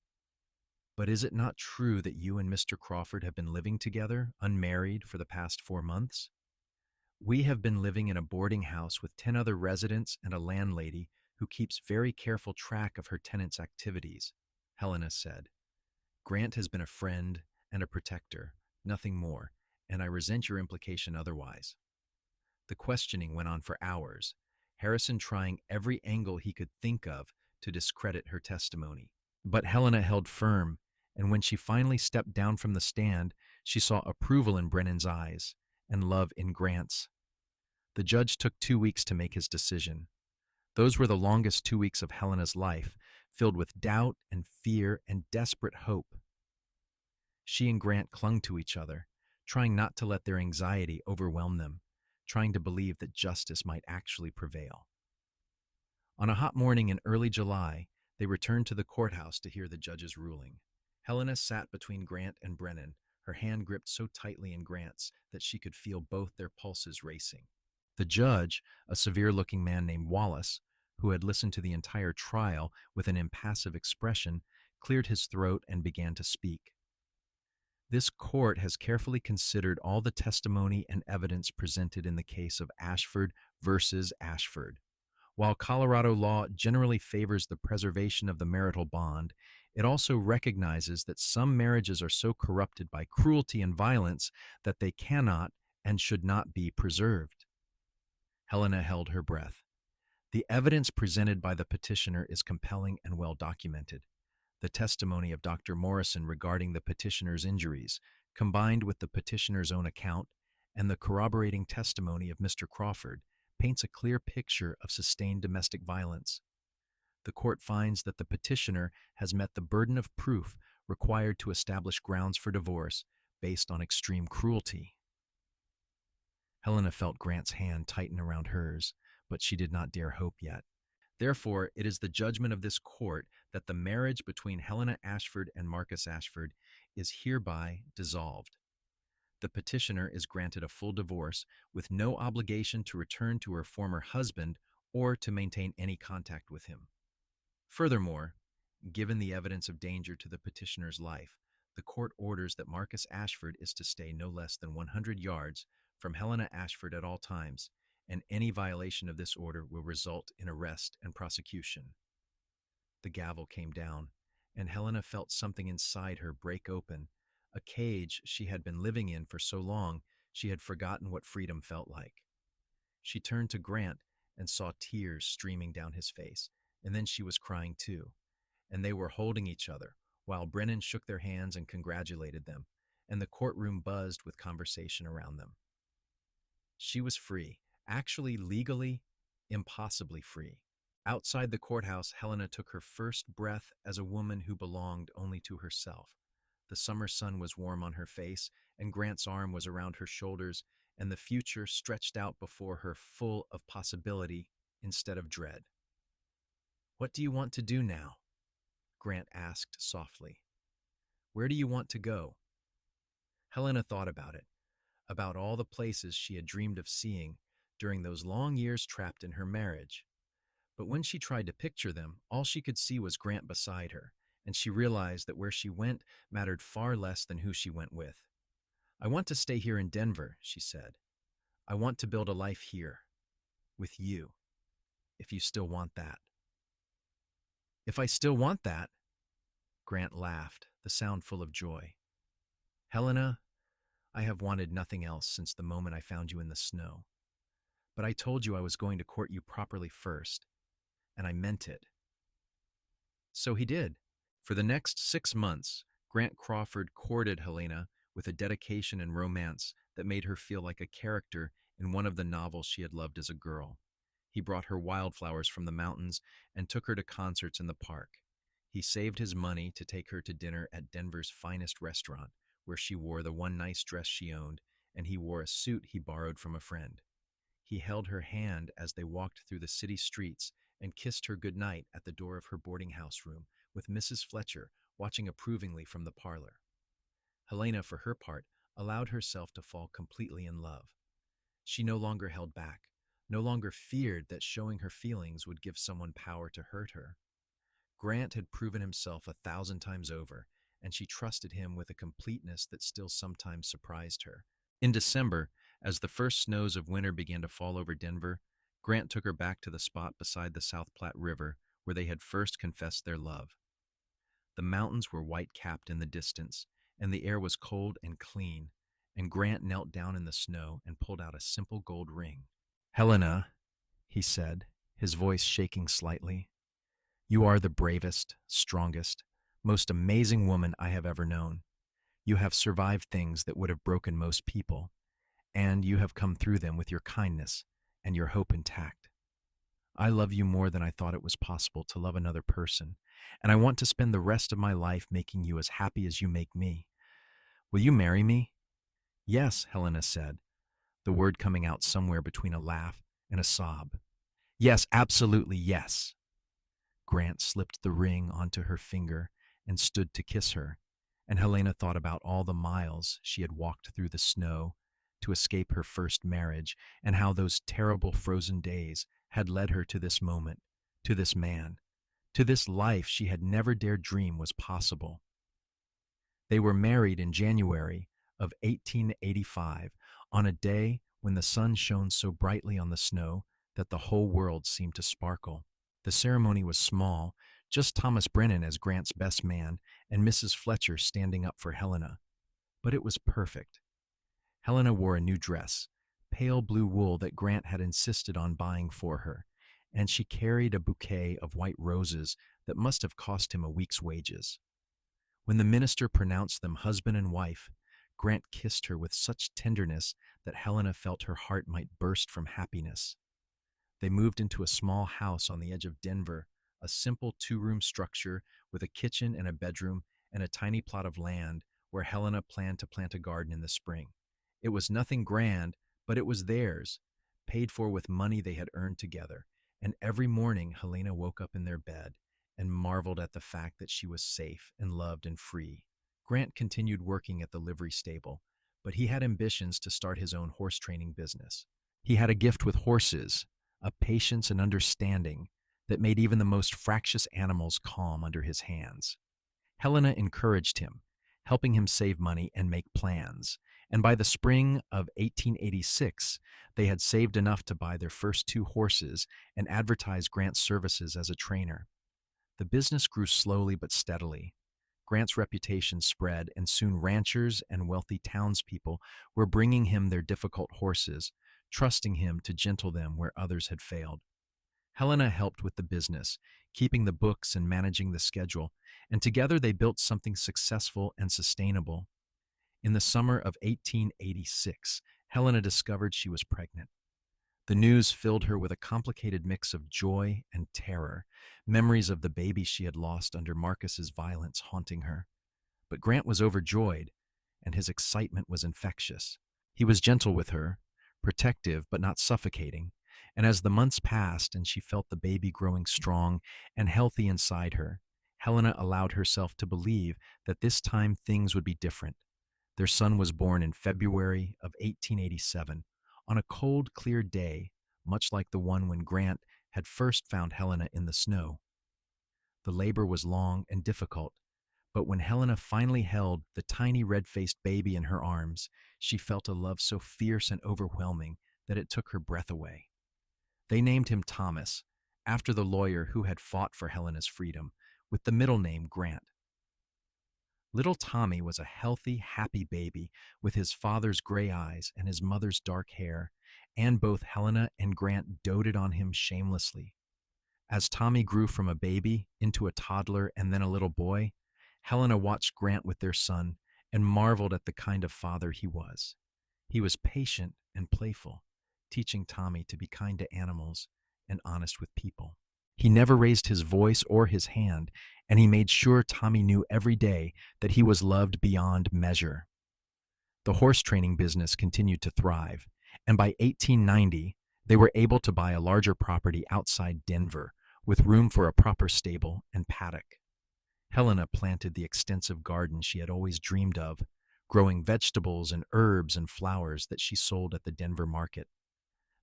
But is it not true that you and Mr. Crawford have been living together, unmarried, for the past 4 months?" "We have been living in a boarding house with 10 other residents and a landlady who keeps very careful track of her tenants' activities," Helena said. "Grant has been a friend and a protector, nothing more, and I resent your implication otherwise." The questioning went on for hours, Harrison trying every angle he could think of to discredit her testimony. But Helena held firm, and when she finally stepped down from the stand, she saw approval in Brennan's eyes and love in Grant's. The judge took 2 weeks to make his decision. Those were the longest 2 weeks of Helena's life, filled with doubt and fear and desperate hope. She and Grant clung to each other, trying not to let their anxiety overwhelm them, trying to believe that justice might actually prevail. On a hot morning in early July, they returned to the courthouse to hear the judge's ruling. Helena sat between Grant and Brennan, her hand gripped so tightly in Grant's that she could feel both their pulses racing. The judge, a severe-looking man named Wallace, who had listened to the entire trial with an impassive expression, cleared his throat and began to speak. "This court has carefully considered all the testimony and evidence presented in the case of Ashford versus Ashford. While Colorado law generally favors the preservation of the marital bond, it also recognizes that some marriages are so corrupted by cruelty and violence that they cannot and should not be preserved." Helena held her breath. The evidence presented by the petitioner is compelling and well documented. The testimony of Dr. Morrison regarding the petitioner's injuries, combined with the petitioner's own account, and the corroborating testimony of Mr. Crawford, paints a clear picture of sustained domestic violence. The court finds that the petitioner has met the burden of proof required to establish grounds for divorce based on extreme cruelty. Helena felt Grant's hand tighten around hers, but she did not dare hope yet. Therefore, it is the judgment of this court that the marriage between Helena Ashford and Marcus Ashford is hereby dissolved. The petitioner is granted a full divorce with no obligation to return to her former husband or to maintain any contact with him. Furthermore, given the evidence of danger to the petitioner's life, the court orders that Marcus Ashford is to stay no less than 100 yards from Helena Ashford at all times, and any violation of this order will result in arrest and prosecution. The gavel came down, and Helena felt something inside her break open, a cage she had been living in for so long She had forgotten what freedom felt like. She turned to Grant and saw tears streaming down his face, and then she was crying too. And they were holding each other, while Brennan shook their hands and congratulated them, and the courtroom buzzed with conversation around them. She was free, actually legally, impossibly free. Outside the courthouse, Helena took her first breath as a woman who belonged only to herself. The summer sun was warm on her face, and Grant's arm was around her shoulders, and the future stretched out before her full of possibility instead of dread. "What do you want to do now?" Grant asked softly. "Where do you want to go?" Helena thought about it, about all the places she had dreamed of seeing during those long years trapped in her marriage. But when she tried to picture them, all she could see was Grant beside her, and she realized that where she went mattered far less than who she went with. "I want to stay here in Denver," she said. "I want to build a life here, with you, if you still want that." "If I still want that?" Grant laughed, the sound full of joy. "Helena, I have wanted nothing else since the moment I found you in the snow. But I told you I was going to court you properly first, and I meant it." So he did. For the next 6 months, Grant Crawford courted Helena with a dedication and romance that made her feel like a character in one of the novels she had loved as a girl. He brought her wildflowers from the mountains and took her to concerts in the park. He saved his money to take her to dinner at Denver's finest restaurant, where she wore the one nice dress she owned, and he wore a suit he borrowed from a friend. He held her hand as they walked through the city streets and kissed her goodnight at the door of her boarding house room, with Mrs. Fletcher watching approvingly from the parlor. Helena, for her part, allowed herself to fall completely in love. She no longer held back, no longer feared that showing her feelings would give someone power to hurt her. Grant had proven himself 1,000 times over, and she trusted him with a completeness that still sometimes surprised her. In December, as the first snows of winter began to fall over Denver, Grant took her back to the spot beside the South Platte River where they had first confessed their love. The mountains were white-capped in the distance, and the air was cold and clean, and Grant knelt down in the snow and pulled out a simple gold ring. "Helena," he said, his voice shaking slightly, "you are the bravest, strongest, most amazing woman I have ever known. You have survived things that would have broken most people, and you have come through them with your kindness and your hope intact. I love you more than I thought it was possible to love another person, and I want to spend the rest of my life making you as happy as you make me. Will you marry me?" "Yes," Helena said, the word coming out somewhere between a laugh and a sob. "Yes, absolutely yes." Grant slipped the ring onto her finger and stood to kiss her, and Helena thought about all the miles she had walked through the snow to escape her first marriage, and how those terrible frozen days had led her to this moment, to this man, to this life she had never dared dream was possible. They were married in January of 1885, on a day when the sun shone so brightly on the snow that the whole world seemed to sparkle. The ceremony was small, just Thomas Brennan as Grant's best man and Mrs. Fletcher standing up for Helena. But it was perfect. Helena wore a new dress, pale blue wool that Grant had insisted on buying for her, and she carried a bouquet of white roses that must have cost him a week's wages. When the minister pronounced them husband and wife, Grant kissed her with such tenderness that Helena felt her heart might burst from happiness. They moved into a small house on the edge of Denver, a simple 2-room structure with a kitchen and a bedroom and a tiny plot of land where Helena planned to plant a garden in the spring. It was nothing grand, but it was theirs, paid for with money they had earned together, and every morning Helena woke up in their bed and marveled at the fact that she was safe and loved and free. Grant continued working at the livery stable, but he had ambitions to start his own horse training business. He had a gift with horses, a patience and understanding that made even the most fractious animals calm under his hands. Helena encouraged him, helping him save money and make plans, and by the spring of 1886, they had saved enough to buy their first 2 horses and advertise Grant's services as a trainer. The business grew slowly but steadily. Grant's reputation spread, and soon ranchers and wealthy townspeople were bringing him their difficult horses, trusting him to gentle them where others had failed. Helena helped with the business, keeping the books and managing the schedule, and together they built something successful and sustainable. In the summer of 1886, Helena discovered she was pregnant. The news filled her with a complicated mix of joy and terror, memories of the baby she had lost under Marcus's violence haunting her. But Grant was overjoyed, and his excitement was infectious. He was gentle with her, protective but not suffocating, and as the months passed and she felt the baby growing strong and healthy inside her, Helena allowed herself to believe that this time things would be different. Their son was born in February of 1887, on a cold, clear day, much like the one when Grant had first found Helena in the snow. The labor was long and difficult, but when Helena finally held the tiny red-faced baby in her arms, she felt a love so fierce and overwhelming that it took her breath away. They named him Thomas, after the lawyer who had fought for Helena's freedom, with the middle name Grant. Little Tommy was a healthy, happy baby with his father's gray eyes and his mother's dark hair, and both Helena and Grant doted on him shamelessly. As Tommy grew from a baby into a toddler and then a little boy, Helena watched Grant with their son and marveled at the kind of father he was. He was patient and playful, teaching Tommy to be kind to animals and honest with people. He never raised his voice or his hand, and he made sure Tommy knew every day that he was loved beyond measure. The horse training business continued to thrive, and by 1890, they were able to buy a larger property outside Denver, with room for a proper stable and paddock. Helena planted the extensive garden she had always dreamed of, growing vegetables and herbs and flowers that she sold at the Denver market.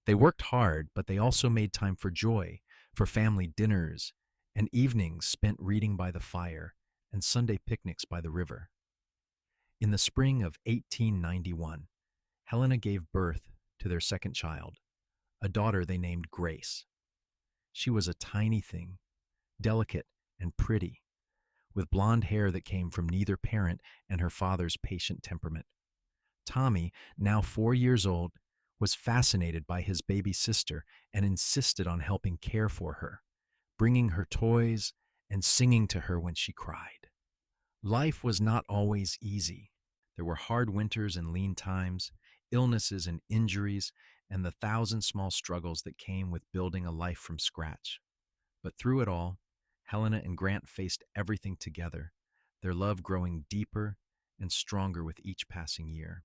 They worked hard, but they also made time for joy, for family dinners, and evenings spent reading by the fire, and Sunday picnics by the river. In the spring of 1891, Helena gave birth to their second child, a daughter they named Grace. She was a tiny thing, delicate and pretty, with blonde hair that came from neither parent and her father's patient temperament. Tommy, now 4 years old, was fascinated by his baby sister and insisted on helping care for her, bringing her toys and singing to her when she cried. Life was not always easy. There were hard winters and lean times, illnesses and injuries, and the thousand small struggles that came with building a life from scratch. But through it all, Helena and Grant faced everything together, their love growing deeper and stronger with each passing year.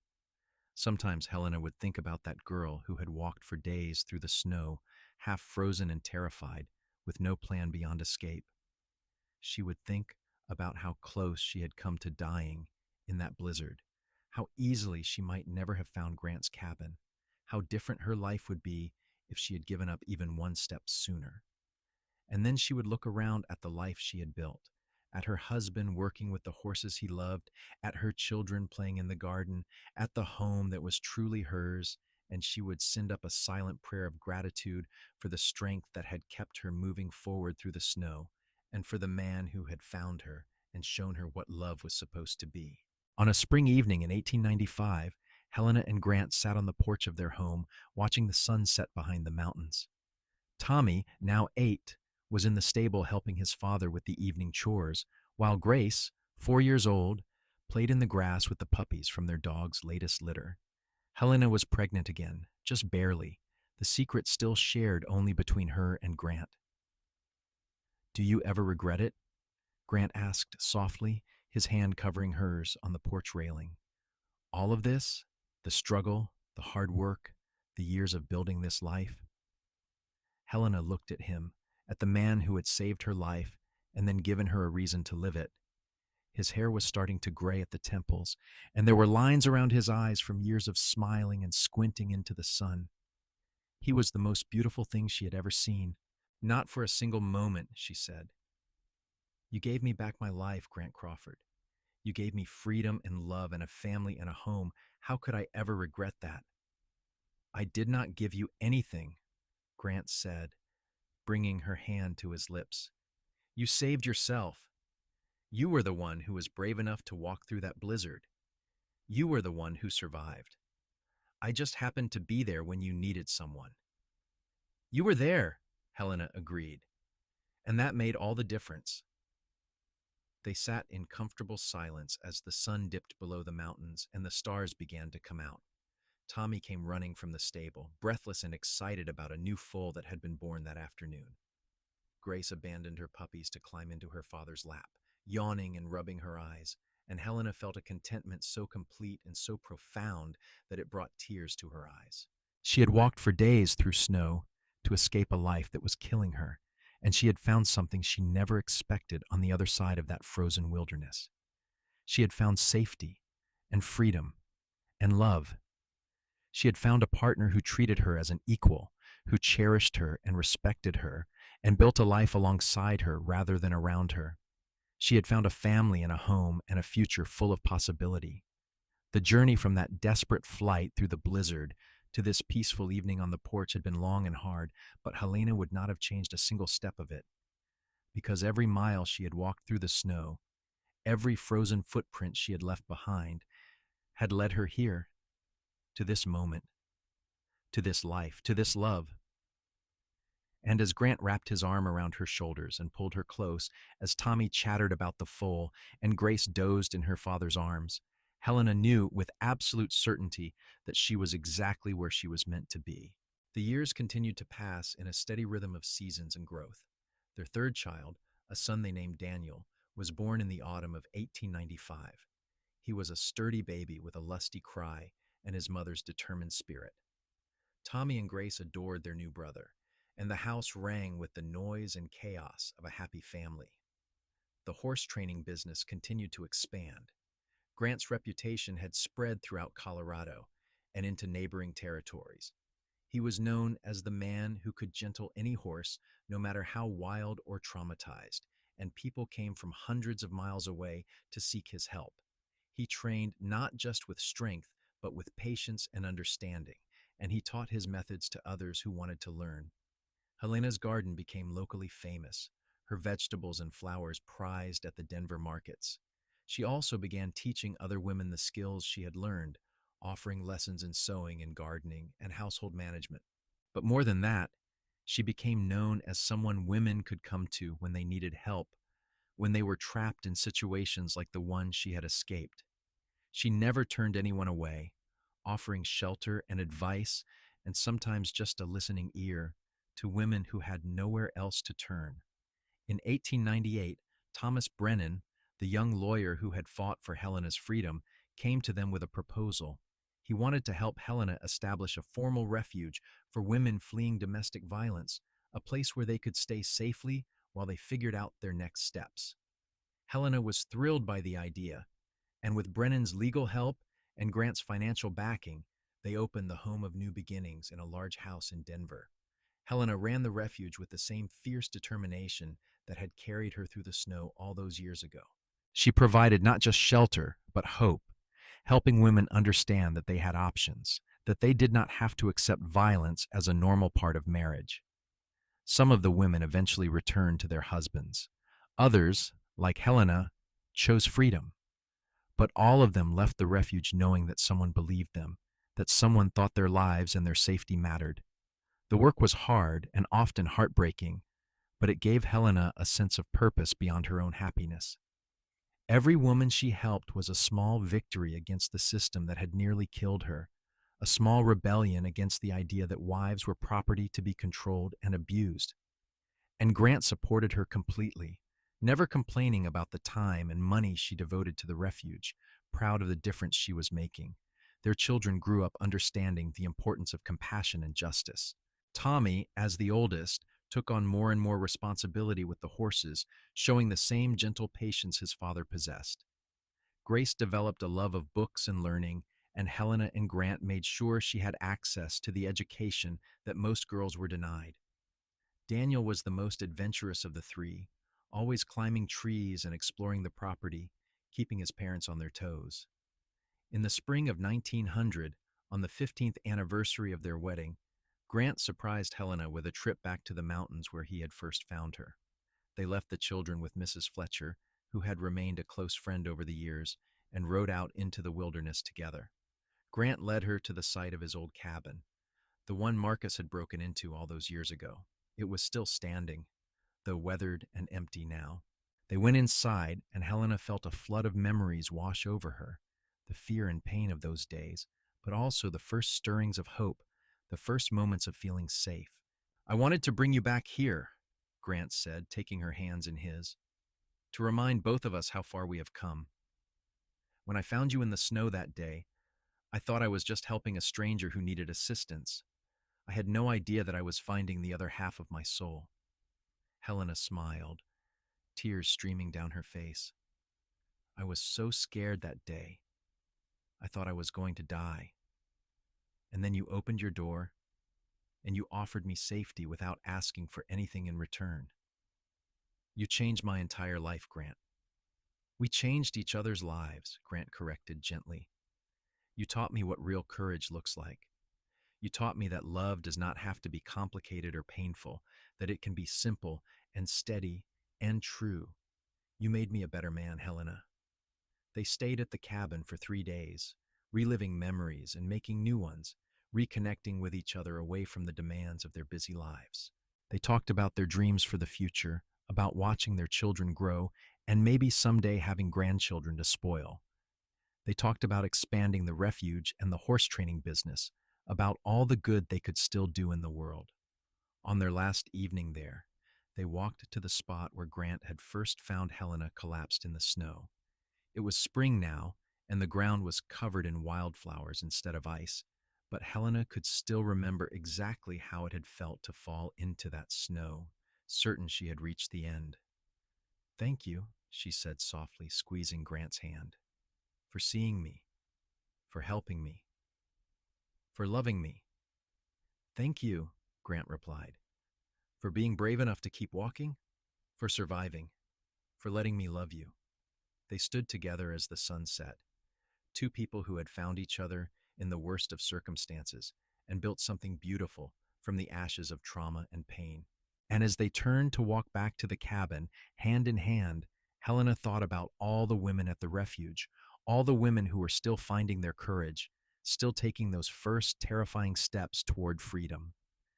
Sometimes Helena would think about that girl who had walked for days through the snow, half frozen and terrified, with no plan beyond escape. She would think about how close she had come to dying in that blizzard, how easily she might never have found Grant's cabin, how different her life would be if she had given up even one step sooner. And then she would look around at the life she had built, at her husband working with the horses he loved, at her children playing in the garden, at the home that was truly hers, and she would send up a silent prayer of gratitude for the strength that had kept her moving forward through the snow, and for the man who had found her and shown her what love was supposed to be. On a spring evening in 1895, Helena and Grant sat on the porch of their home, watching the sun set behind the mountains. Tommy, now 8, was in the stable helping his father with the evening chores, while Grace, 4 years old, played in the grass with the puppies from their dog's latest litter. Helena was pregnant again, just barely, the secret still shared only between her and Grant. "Do you ever regret it?" Grant asked softly, his hand covering hers on the porch railing. "All of this? The struggle, the hard work, the years of building this life?" Helena looked at him, at the man who had saved her life and then given her a reason to live it. His hair was starting to gray at the temples, and there were lines around his eyes from years of smiling and squinting into the sun. He was the most beautiful thing she had ever seen. "Not for a single moment," she said. "You gave me back my life, Grant Crawford. You gave me freedom and love and a family and a home. How could I ever regret that?" "I did not give you anything," Grant said, bringing her hand to his lips. "You saved yourself. You were the one who was brave enough to walk through that blizzard. You were the one who survived. I just happened to be there when you needed someone." "You were there," Helena agreed, "and that made all the difference." They sat in comfortable silence as the sun dipped below the mountains and the stars began to come out. Tommy came running from the stable, breathless and excited about a new foal that had been born that afternoon. Grace abandoned her puppies to climb into her father's lap, yawning and rubbing her eyes, and Helena felt a contentment so complete and so profound that it brought tears to her eyes. She had walked for days through snow to escape a life that was killing her, and she had found something she never expected on the other side of that frozen wilderness. She had found safety and freedom and love. She had found a partner who treated her as an equal, who cherished her and respected her, and built a life alongside her rather than around her. She had found a family and a home and a future full of possibility. The journey from that desperate flight through the blizzard to this peaceful evening on the porch had been long and hard, but Helena would not have changed a single step of it, because every mile she had walked through the snow, every frozen footprint she had left behind, had led her here, to this moment, to this life, to this love. And as Grant wrapped his arm around her shoulders and pulled her close, as Tommy chattered about the foal and Grace dozed in her father's arms, Helena knew with absolute certainty that she was exactly where she was meant to be. The years continued to pass in a steady rhythm of seasons and growth. Their third child, a son they named Daniel, was born in the autumn of 1895. He was a sturdy baby with a lusty cry and his mother's determined spirit. Tommy and Grace adored their new brother, and the house rang with the noise and chaos of a happy family. The horse training business continued to expand. Grant's reputation had spread throughout Colorado and into neighboring territories. He was known as the man who could gentle any horse, no matter how wild or traumatized, and people came from hundreds of miles away to seek his help. He trained not just with strength, but with patience and understanding, and he taught his methods to others who wanted to learn. Helena's garden became locally famous, her vegetables and flowers prized at the Denver markets. She also began teaching other women the skills she had learned, offering lessons in sewing and gardening and household management. But more than that, she became known as someone women could come to when they needed help, when they were trapped in situations like the one she had escaped. She never turned anyone away, offering shelter and advice and sometimes just a listening ear to women who had nowhere else to turn. In 1898, Thomas Brennan, the young lawyer who had fought for Helena's freedom, came to them with a proposal. He wanted to help Helena establish a formal refuge for women fleeing domestic violence, a place where they could stay safely while they figured out their next steps. Helena was thrilled by the idea, and with Brennan's legal help and Grant's financial backing, they opened the home of new beginnings in a large house in Denver. Helena ran the refuge with the same fierce determination that had carried her through the snow all those years ago. She provided not just shelter, but hope, helping women understand that they had options, that they did not have to accept violence as a normal part of marriage. Some of the women eventually returned to their husbands. Others, like Helena, chose freedom. But all of them left the refuge knowing that someone believed them, that someone thought their lives and their safety mattered. The work was hard and often heartbreaking, but it gave Helena a sense of purpose beyond her own happiness. Every woman she helped was a small victory against the system that had nearly killed her, a small rebellion against the idea that wives were property to be controlled and abused. And Grant supported her completely, never complaining about the time and money she devoted to the refuge, proud of the difference she was making. Their children grew up understanding the importance of compassion and justice. Tommy, as the oldest, took on more and more responsibility with the horses, showing the same gentle patience his father possessed. Grace developed a love of books and learning, and Helena and Grant made sure she had access to the education that most girls were denied. Daniel was the most adventurous of the three, always climbing trees and exploring the property, keeping his parents on their toes. In the spring of 1900, on the 15th anniversary of their wedding, Grant surprised Helena with a trip back to the mountains where he had first found her. They left the children with Mrs. Fletcher, who had remained a close friend over the years, and rode out into the wilderness together. Grant led her to the site of his old cabin, the one Marcus had broken into all those years ago. It was still standing, though weathered and empty now. They went inside, and Helena felt a flood of memories wash over her, the fear and pain of those days, but also the first stirrings of hope, the first moments of feeling safe. "I wanted to bring you back here," Grant said, taking her hands in his, "to remind both of us how far we have come. When I found you in the snow that day, I thought I was just helping a stranger who needed assistance. I had no idea that I was finding the other half of my soul." Helena smiled, tears streaming down her face. "I was so scared that day. I thought I was going to die. And then you opened your door, and you offered me safety without asking for anything in return. You changed my entire life, Grant." "We changed each other's lives," Grant corrected gently. "You taught me what real courage looks like. You taught me that love does not have to be complicated or painful, that it can be simple and steady and true. You made me a better man, Helena." They stayed at the cabin for 3 days, reliving memories and making new ones, reconnecting with each other away from the demands of their busy lives. They talked about their dreams for the future, about watching their children grow, and maybe someday having grandchildren to spoil. They talked about expanding the refuge and the horse training business, about all the good they could still do in the world. On their last evening there, they walked to the spot where Grant had first found Helena collapsed in the snow. It was spring now, and the ground was covered in wildflowers instead of ice, but Helena could still remember exactly how it had felt to fall into that snow, certain she had reached the end. "Thank you," she said softly, squeezing Grant's hand, "for seeing me, for helping me, for loving me." "Thank you," Grant replied, "for being brave enough to keep walking, for surviving, for letting me love you." They stood together as the sun set, two people who had found each other in the worst of circumstances and built something beautiful from the ashes of trauma and pain. And as they turned to walk back to the cabin, hand in hand, Helena thought about all the women at the refuge, all the women who were still finding their courage, still taking those first terrifying steps toward freedom.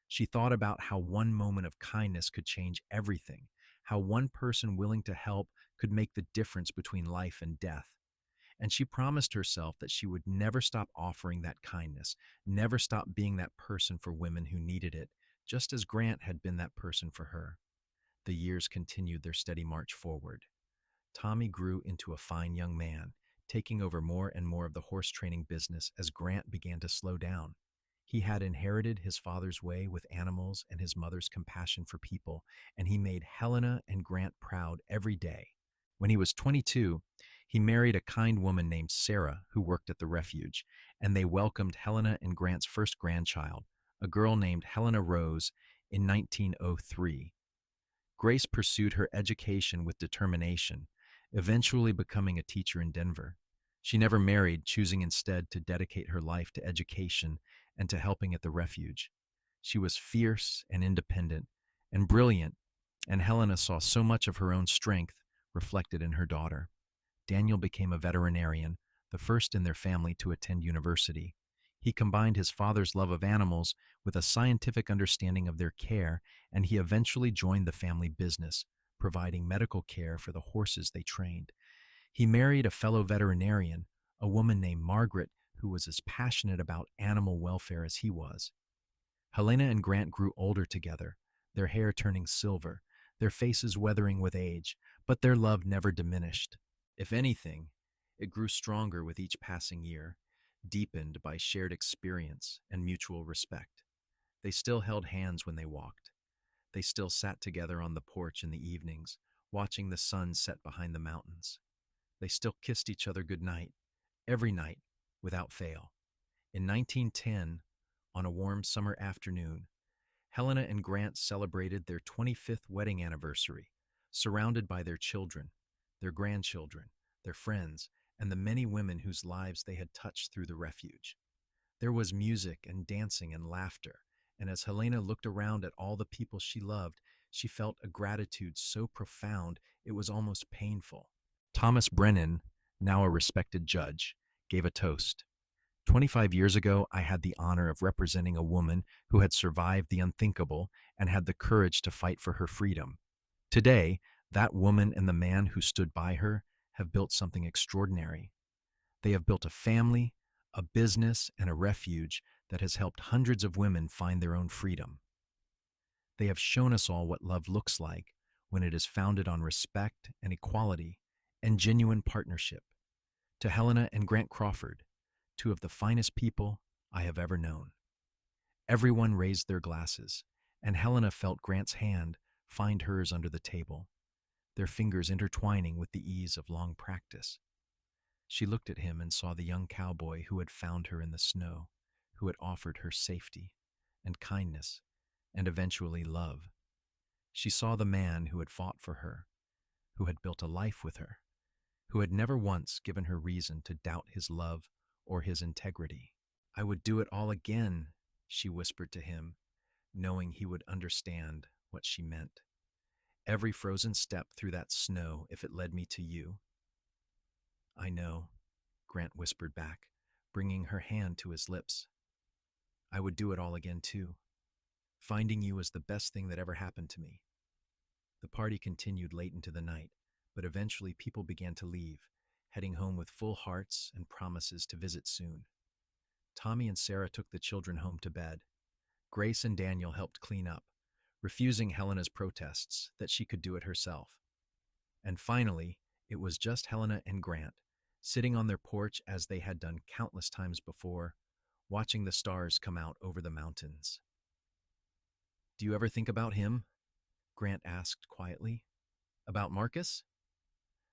She thought about how one moment of kindness could change everything, how one person willing to help could make the difference between life and death. And she promised herself that she would never stop offering that kindness, never stop being that person for women who needed it, just as Grant had been that person for her. The years continued their steady march forward. Tommy grew into a fine young man, taking over more and more of the horse training business as Grant began to slow down. He had inherited his father's way with animals and his mother's compassion for people, and he made Helena and Grant proud every day. When he was 22, he married a kind woman named Sarah who worked at the refuge, and they welcomed Helena and Grant's first grandchild, a girl named Helena Rose, in 1903. Grace pursued her education with determination, eventually becoming a teacher in Denver. She never married, choosing instead to dedicate her life to education and to helping at the refuge. She was fierce and independent and brilliant, and Helena saw so much of her own strength reflected in her daughter. Daniel became a veterinarian, the first in their family to attend university. He combined his father's love of animals with a scientific understanding of their care, and he eventually joined the family business, providing medical care for the horses they trained. He married a fellow veterinarian, a woman named Margaret, who was as passionate about animal welfare as he was. Helena and Grant grew older together, their hair turning silver, their faces weathering with age, but their love never diminished. If anything, it grew stronger with each passing year, deepened by shared experience and mutual respect. They still held hands when they walked. They still sat together on the porch in the evenings, watching the sun set behind the mountains. They still kissed each other goodnight, every night, without fail. In 1910, on a warm summer afternoon, Helena and Grant celebrated their 25th wedding anniversary, surrounded by their children, their grandchildren, their friends, and the many women whose lives they had touched through the refuge. There was music and dancing and laughter, and as Helena looked around at all the people she loved, she felt a gratitude so profound it was almost painful. Thomas Brennan, now a respected judge, gave a toast. 25 years ago, I had the honor of representing a woman who had survived the unthinkable and had the courage to fight for her freedom. Today, that woman and the man who stood by her have built something extraordinary. They have built a family, a business, and a refuge that has helped hundreds of women find their own freedom. They have shown us all what love looks like when it is founded on respect and equality and genuine partnership. To Helena and Grant Crawford, two of the finest people I have ever known. Everyone raised their glasses, and Helena felt Grant's hand find hers under the table, their fingers intertwining with the ease of long practice. She looked at him and saw the young cowboy who had found her in the snow, who had offered her safety and kindness and eventually love. She saw the man who had fought for her, who had built a life with her, who had never once given her reason to doubt his love or his integrity. "I would do it all again," she whispered to him, knowing he would understand what she meant. "Every frozen step through that snow if it led me to you." "I know," Grant whispered back, bringing her hand to his lips. "I would do it all again too. Finding you was the best thing that ever happened to me." The party continued late into the night, but eventually people began to leave, heading home with full hearts and promises to visit soon. Tommy and Sarah took the children home to bed. Grace and Daniel helped clean up, refusing Helena's protests that she could do it herself. And finally, it was just Helena and Grant, sitting on their porch as they had done countless times before, watching the stars come out over the mountains. "Do you ever think about him?" Grant asked quietly. "About Marcus?"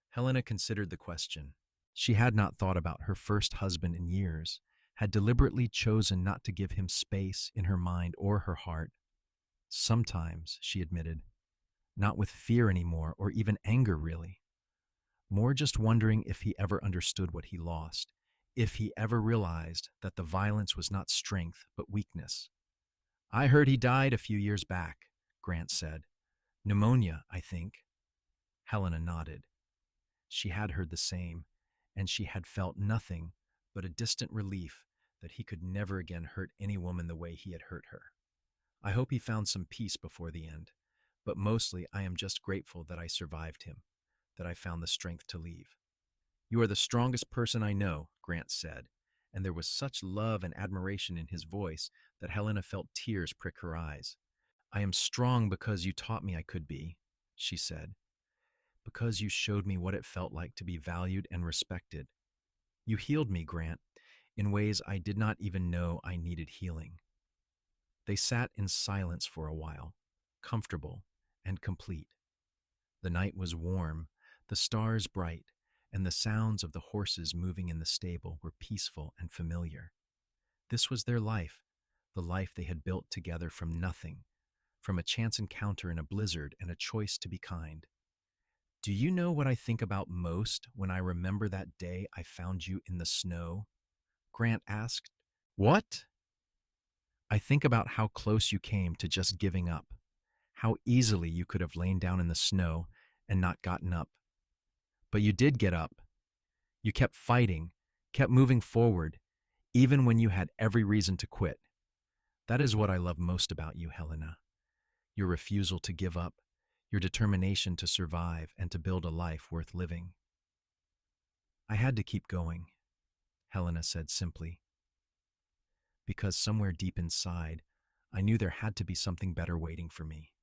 Helena considered the question. She had not thought about her first husband in years, had deliberately chosen not to give him space in her mind or her heart. "Sometimes," she admitted, "not with fear anymore or even anger really. More just wondering if he ever understood what he lost, if he ever realized that the violence was not strength but weakness." "I heard he died a few years back," Grant said. "Pneumonia, I think." Helena nodded. She had heard the same, and she had felt nothing but a distant relief that he could never again hurt any woman the way he had hurt her. "I hope he found some peace before the end, but mostly I am just grateful that I survived him, that I found the strength to leave." "You are the strongest person I know," Grant said, and there was such love and admiration in his voice that Helena felt tears prick her eyes. "I am strong because you taught me I could be," she said, "because you showed me what it felt like to be valued and respected. You healed me, Grant, in ways I did not even know I needed healing." They sat in silence for a while, comfortable and complete. The night was warm, the stars bright, and the sounds of the horses moving in the stable were peaceful and familiar. This was their life, the life they had built together from nothing, from a chance encounter in a blizzard and a choice to be kind. "Do you know what I think about most when I remember that day I found you in the snow?" Grant asked. "What?" "I think about how close you came to just giving up, how easily you could have lain down in the snow and not gotten up. But you did get up. You kept fighting, kept moving forward, even when you had every reason to quit. That is what I love most about you, Helena. Your refusal to give up, your determination to survive and to build a life worth living." "I had to keep going," Helena said simply, "because somewhere deep inside, I knew there had to be something better waiting for me.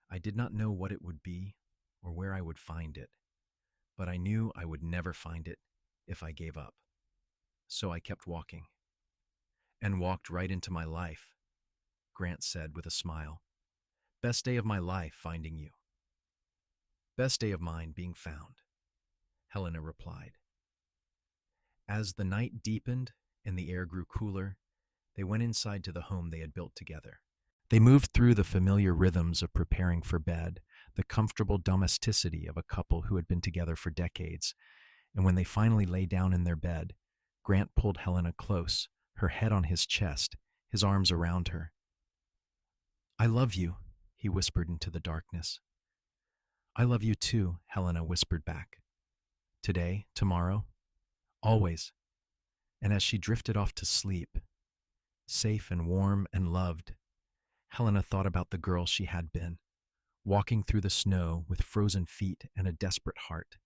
I did not know what it would be or where I would find it, but I knew I would never find it if I gave up. So I kept walking." "And walked right into my life," Grant said with a smile. "Best day of my life finding you." "Best day of mine being found," Helena replied. As the night deepened and the air grew cooler, they went inside to the home they had built together. They moved through the familiar rhythms of preparing for bed, the comfortable domesticity of a couple who had been together for decades, and when they finally lay down in their bed, Grant pulled Helena close, her head on his chest, his arms around her. "I love you," he whispered into the darkness. "I love you too," Helena whispered back. Today, tomorrow, always. And as she drifted off to sleep, safe and warm and loved, Helena thought about the girl she had been, walking through the snow with frozen feet and a desperate heart.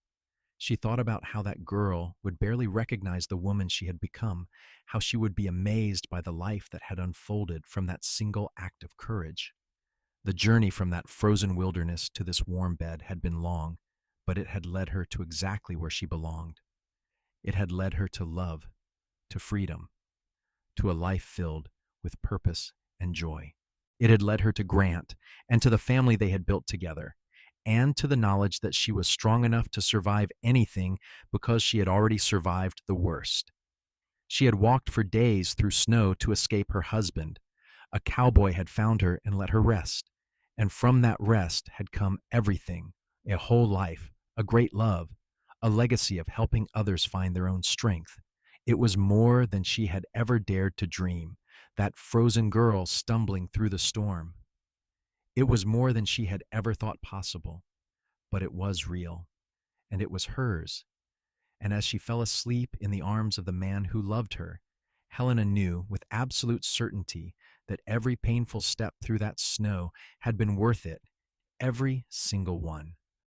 She thought about how that girl would barely recognize the woman she had become, how she would be amazed by the life that had unfolded from that single act of courage. The journey from that frozen wilderness to this warm bed had been long, but it had led her to exactly where she belonged. It had led her to love, to freedom, to a life filled with purpose and joy. It had led her to Grant and to the family they had built together, and to the knowledge that she was strong enough to survive anything because she had already survived the worst. She had walked for days through snow to escape her husband. A cowboy had found her and let her rest, and from that rest had come everything: a whole life, a great love, a legacy of helping others find their own strength. It was more than she had ever dared to dream, that frozen girl stumbling through the storm. It was more than she had ever thought possible, but it was real, and it was hers. And as she fell asleep in the arms of the man who loved her, Helena knew with absolute certainty that every painful step through that snow had been worth it, every single one.